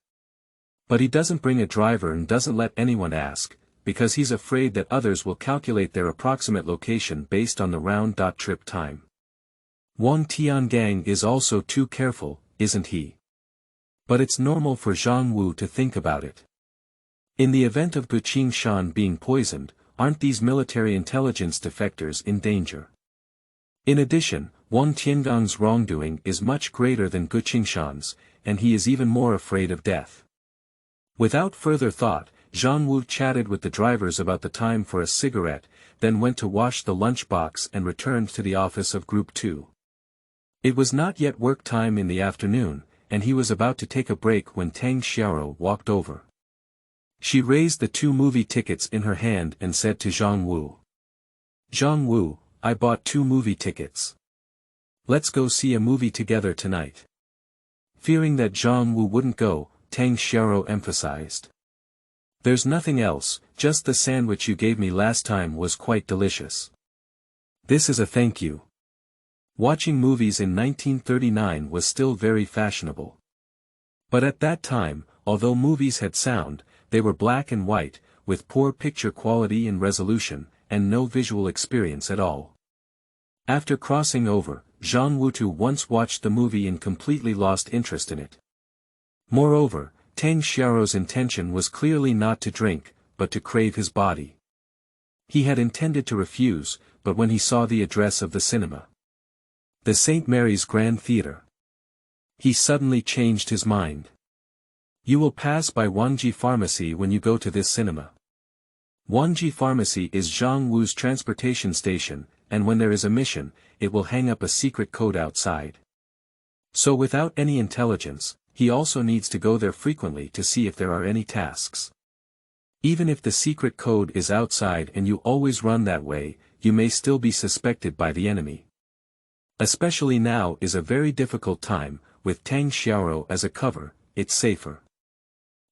A: But he doesn't bring a driver and doesn't let anyone ask, because he's afraid that others will calculate their approximate location based on the round-trip time. Wang Tiangang is also too careful, isn't he? But it's normal for Zhang Wu to think about it. In the event of Xueshan being poisoned, aren't these military intelligence defectors in danger? In addition, Wang Tiangong's wrongdoing is much greater than Xueshan's, and he is even more afraid of death. Without further thought, Zhang Wu chatted with the drivers about the time for a cigarette, then went to wash the lunchbox and returned to the office of Group 2. It was not yet work time in the afternoon, and he was about to take a break when Tang Xiao walked over. She raised the 2 movie tickets in her hand and said to Zhang Wu. "Zhang Wu, I bought 2 movie tickets. Let's go see a movie together tonight." Fearing that Zhang Wu wouldn't go, Tang Xiao emphasized. "There's nothing else, just the sandwich you gave me last time was quite delicious. This is a thank you." Watching movies in 1939 was still very fashionable. But at that time, although movies had sound, they were black and white, with poor picture quality and resolution, and no visual experience at all. After crossing over, Zhang Wu once watched the movie and completely lost interest in it. Moreover, Tang Xiao's intention was clearly not to drink, but to crave his body. He had intended to refuse, but when he saw the address of the cinema, the St. Mary's Grand Theatre, he suddenly changed his mind. "You will pass by Wangji Pharmacy when you go to this cinema." Wangji Pharmacy is Zhang Wu's transportation station, and when there is a mission, it will hang up a secret code outside. So without any intelligence, he also needs to go there frequently to see if there are any tasks. Even if the secret code is outside and you always run that way, you may still be suspected by the enemy. Especially now is a very difficult time, with Tang Xiao as a cover, it's safer.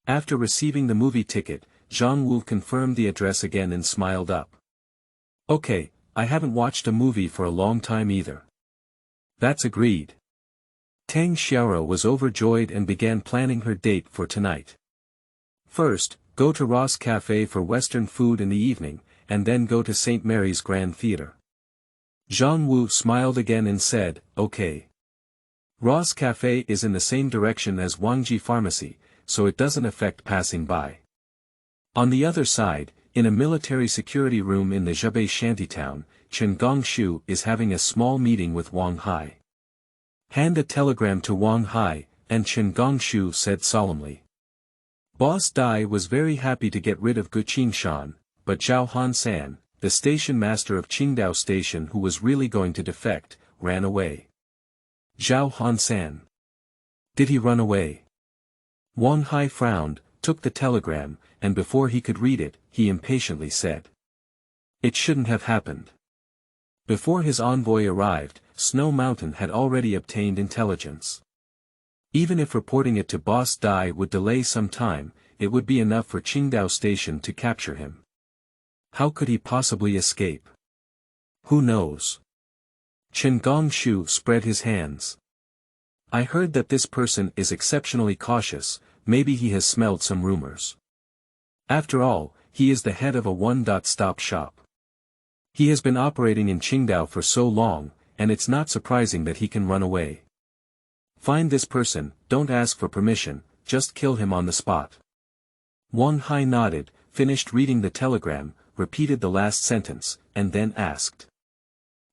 A: After receiving the movie ticket, Zhang Wu confirmed the address again and smiled up. "Okay, I haven't watched a movie for a long time either." "That's agreed." Tang Xiao was overjoyed and began planning her date for tonight. First, go to Ross Cafe for Western food in the evening, and then go to St. Mary's Grand Theatre. Zhang Wu smiled again and said, "Okay." Ross Cafe is in the same direction as Wangji Pharmacy, so it doesn't affect passing by. On the other side, in a military security room in the Zhebei shantytown, Chen Gongshu is having a small meeting with Wang Hai. "Hand a telegram to Wang Hai," and Chen Gongshu said solemnly. Boss Dai was very happy to get rid of Xueshan, but Zhao Hansan, the station master of Qingdao Station who was really going to defect, ran away. Zhao Hansan. Did he run away? Wang Hai frowned, took the telegram, and before he could read it, he impatiently said. It shouldn't have happened. Before his envoy arrived, Snow Mountain had already obtained intelligence. Even if reporting it to Boss Dai would delay some time, it would be enough for Qingdao Station to capture him. How could he possibly escape? Who knows? Chen Gongshu spread his hands. I heard that this person is exceptionally cautious, maybe he has smelled some rumors. After all, he is the head of a one-stop shop. He has been operating in Qingdao for so long, and it's not surprising that he can run away. Find this person, don't ask for permission, just kill him on the spot. Wang Hai nodded, finished reading the telegram, repeated the last sentence, and then asked.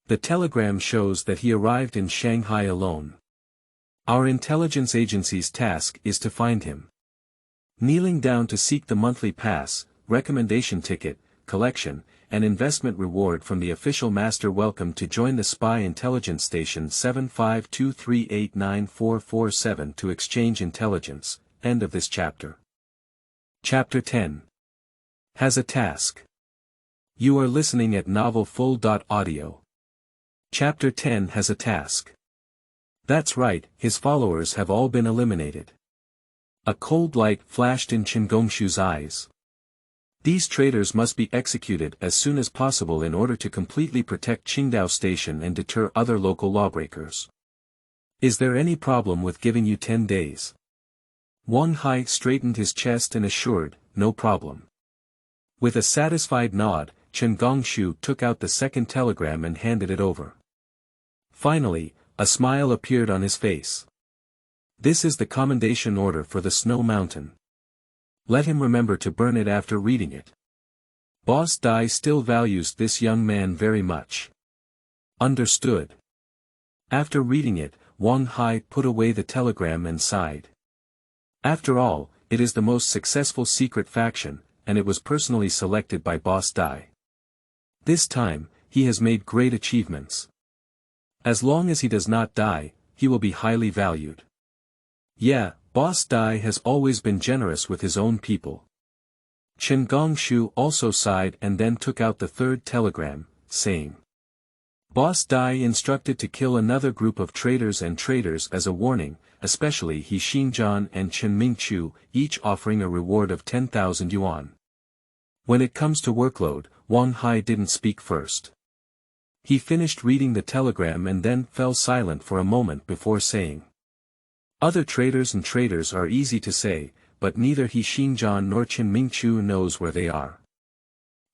A: The telegram shows that he arrived in Shanghai alone. Our intelligence agency's task is to find him. Kneeling down to seek the monthly pass, recommendation ticket, collection, and investment reward from the official master. Welcome to join the spy intelligence station 7523894447 to exchange intelligence. End of this chapter. Chapter 10. Has a task. You are listening at novelfull.audio. Chapter 10 has a task. That's right, his followers have all been eliminated. A cold light flashed in Chen Gongshu's eyes. These traitors must be executed as soon as possible in order to completely protect Qingdao Station and deter other local lawbreakers. Is there any problem with giving you 10 days? Wang Hai straightened his chest and assured, no problem. With a satisfied nod, Chen Gongshu took out the second telegram and handed it over. Finally, a smile appeared on his face. This is the commendation order for the Snow Mountain. Let him remember to burn it after reading it. Boss Dai still values this young man very much. Understood. After reading it, Wang Hai put away the telegram and sighed. After all, it is the most successful secret faction, and it was personally selected by Boss Dai. This time, he has made great achievements. As long as he does not die, he will be highly valued. Yeah, Boss Dai has always been generous with his own people. Chen Gongshu also sighed and then took out the third telegram, saying, Boss Dai instructed to kill another group of traitors as a warning, especially He Xinjian and Chen Mingqiu, each offering a reward of 10,000 yuan. When it comes to workload, Wang Hai didn't speak first. He finished reading the telegram and then fell silent for a moment before saying, Other traitors are easy to say, but neither He Xinjian nor Chen Mingqiu knows where they are.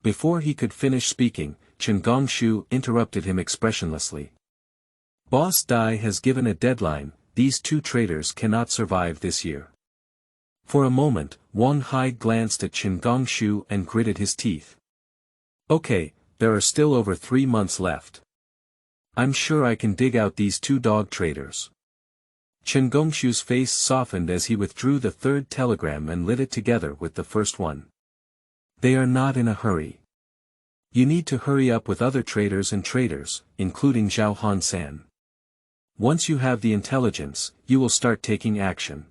A: Before he could finish speaking, Chen Gongshu interrupted him expressionlessly. Boss Dai has given a deadline, these two traitors cannot survive this year. For a moment, Wang Hai glanced at Chen Gongshu and gritted his teeth. Okay, there are still over 3 months left. I'm sure I can dig out these two dog traitors. Chen Gongshu's face softened as he withdrew the third telegram and lit it together with the first one. They are not in a hurry. You need to hurry up with other traitors, including Zhao Han-san. Once you have the intelligence, you will start taking action.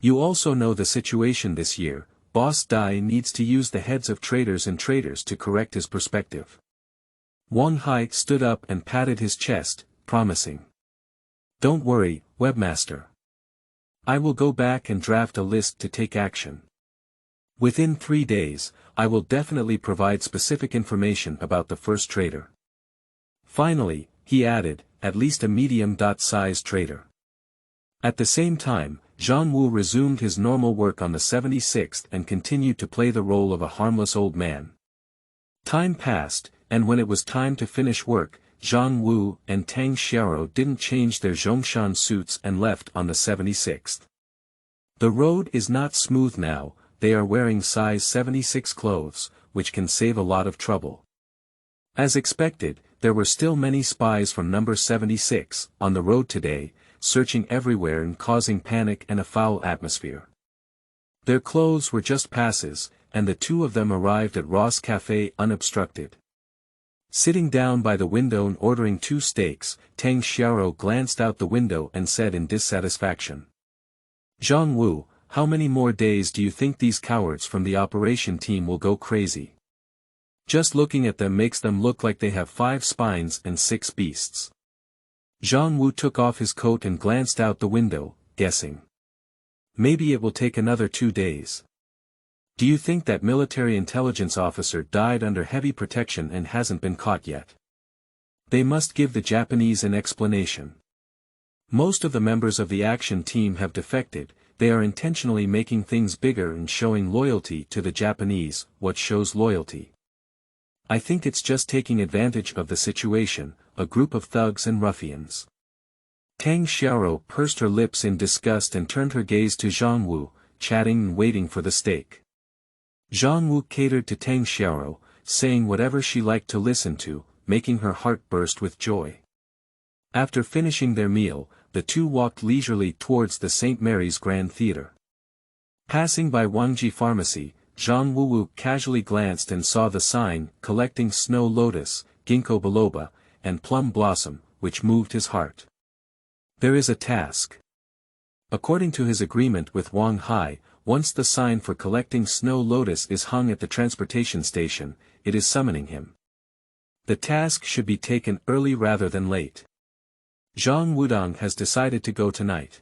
A: You also know the situation this year. Boss Dai needs to use the heads of traitors to correct his perspective. Wang Hai stood up and patted his chest, promising. Don't worry, webmaster. I will go back and draft a list to take action. Within 3 days, I will definitely provide specific information about the first traitor. Finally, he added, at least a medium-sized traitor. At the same time, Zhang Wu resumed his normal work on the 76th and continued to play the role of a harmless old man. Time passed, and when it was time to finish work, Zhang Wu and Tang Xiao didn't change their Xueshan suits and left on the 76th. The road is not smooth now, they are wearing size 76 clothes, which can save a lot of trouble. As expected, there were still many spies from number 76 on the road today, searching everywhere and causing panic and a foul atmosphere. Their clothes were just passes, and the two of them arrived at Ross Cafe unobstructed. Sitting down by the window and ordering 2 steaks, Tang Xiao glanced out the window and said in dissatisfaction. Zhang Wu, how many more days do you think these cowards from the operation team will go crazy? Just looking at them makes them look like they have 5 spines and 6 beasts. Zhang Wu took off his coat and glanced out the window, guessing. Maybe it will take another 2 days. Do you think that military intelligence officer died under heavy protection and hasn't been caught yet? They must give the Japanese an explanation. Most of the members of the action team have defected, they are intentionally making things bigger and showing loyalty to the Japanese. What shows loyalty? I think it's just taking advantage of the situation, a group of thugs and ruffians. Tang Xiao pursed her lips in disgust and turned her gaze to Zhang Wu, chatting and waiting for the steak. Zhang Wu catered to Tang Xiao, saying whatever she liked to listen to, making her heart burst with joy. After finishing their meal, the two walked leisurely towards the St. Mary's Grand Theatre. Passing by Wangji Pharmacy, Zhang Wu casually glanced and saw the sign, collecting snow lotus, ginkgo biloba, and plum blossom, which moved his heart. There is a task. According to his agreement with Wang Hai, once the sign for collecting snow lotus is hung at the transportation station, it is summoning him. The task should be taken early rather than late. Zhang Wudong has decided to go tonight.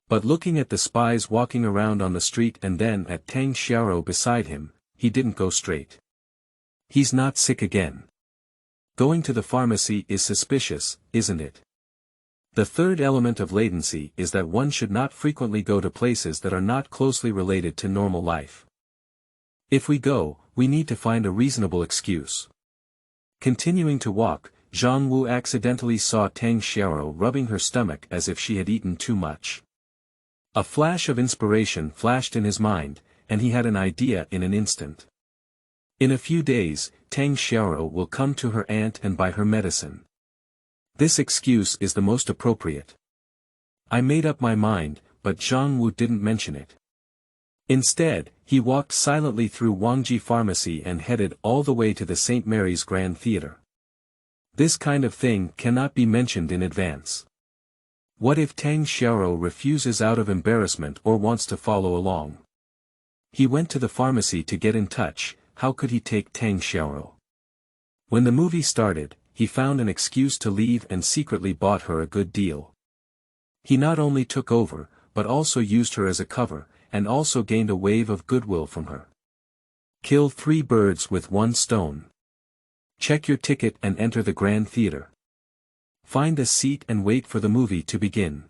A: But looking at the spies walking around on the street and then at Tang Xiao beside him, he didn't go straight. He's not sick again. Going to the pharmacy is suspicious, isn't it? The third element of latency is that one should not frequently go to places that are not closely related to normal life. If we go, we need to find a reasonable excuse. Continuing to walk, Zhang Wu accidentally saw Tang Xiao rubbing her stomach as if she had eaten too much. A flash of inspiration flashed in his mind, and he had an idea in an instant. In a few days, Tang Xiao will come to her aunt and buy her medicine. This excuse is the most appropriate. I made up my mind, but Zhang Wu didn't mention it. Instead, he walked silently through Wangji Pharmacy and headed all the way to the St. Mary's Grand Theatre. This kind of thing cannot be mentioned in advance. What if Tang Xiao refuses out of embarrassment or wants to follow along? He went to the pharmacy to get in touch. How could he take Tang Xiao? When the movie started, he found an excuse to leave and secretly bought her a good deal. He not only took over, but also used her as a cover, and also gained a wave of goodwill from her. Kill 3 birds with 1 stone. Check your ticket and enter the Grand Theatre. Find a seat and wait for the movie to begin.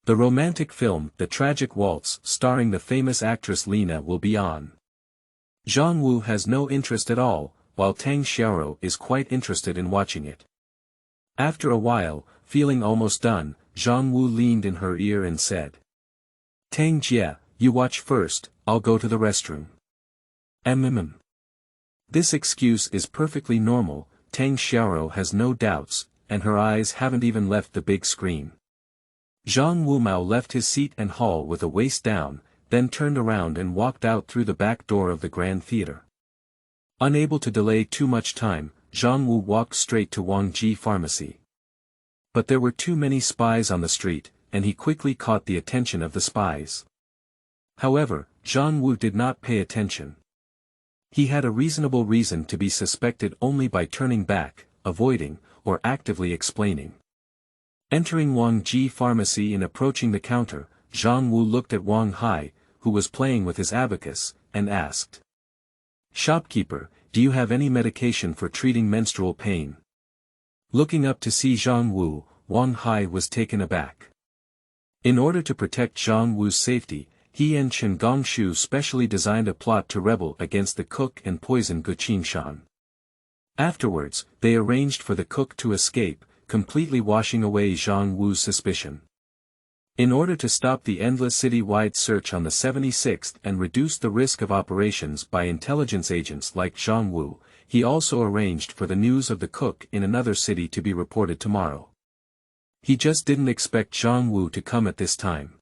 A: The romantic film, The Tragic Waltz, starring the famous actress Lena, will be on. Zhang Wu has no interest at all, while Tang Xiao is quite interested in watching it. After a while, feeling almost done, Zhang Wu leaned in her ear and said, "Tang Jie, you watch first, I'll go to the restroom." This excuse is perfectly normal. Tang Xiao has no doubts, and her eyes haven't even left the big screen. Zhang Wumao left his seat and hall with a waist down, then turned around and walked out through the back door of the Grand Theatre. Unable to delay too much time, Zhang Wu walked straight to Wangji Pharmacy. But there were too many spies on the street, and he quickly caught the attention of the spies. However, Zhang Wu did not pay attention. He had a reasonable reason to be suspected only by turning back, avoiding, or actively explaining. Entering Wangji Pharmacy and approaching the counter, Zhang Wu looked at Wang Hai, who was playing with his abacus, and asked, "Shopkeeper, do you have any medication for treating menstrual pain?" Looking up to see Zhang Wu, Wang Hai was taken aback. In order to protect Zhang Wu's safety, he and Chen Gongshu specially designed a plot to rebel against the cook and poison Xueshan. Afterwards, they arranged for the cook to escape, completely washing away Zhang Wu's suspicion. In order to stop the endless city-wide search on the 76th and reduce the risk of operations by intelligence agents like Zhang Wu, he also arranged for the news of the cook in another city to be reported tomorrow. He just didn't expect Zhang Wu to come at this time.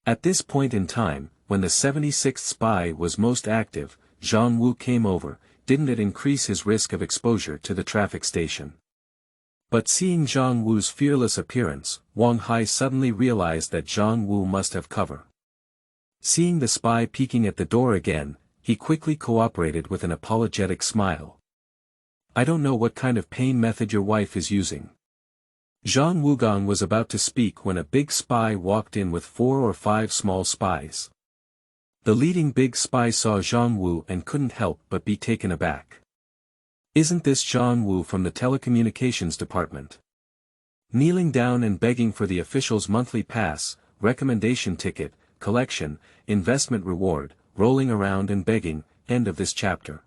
A: At this point in time, when the 76th spy was most active, Zhang Wu came over. Didn't it increase his risk of exposure to the traffic station? But seeing Zhang Wu's fearless appearance, Wang Hai suddenly realized that Zhang Wu must have cover. Seeing the spy peeking at the door again, he quickly cooperated with an apologetic smile. "I don't know what kind of pain method your wife is using." Zhang Wugong was about to speak when a big spy walked in with 4 or 5 small spies. The leading big spy saw Zhang Wu and couldn't help but be taken aback. "Isn't this Zhang Wu from the Telecommunications Department?" Kneeling down and begging for the official's monthly pass, recommendation ticket, collection, investment reward, rolling around and begging, end of this chapter.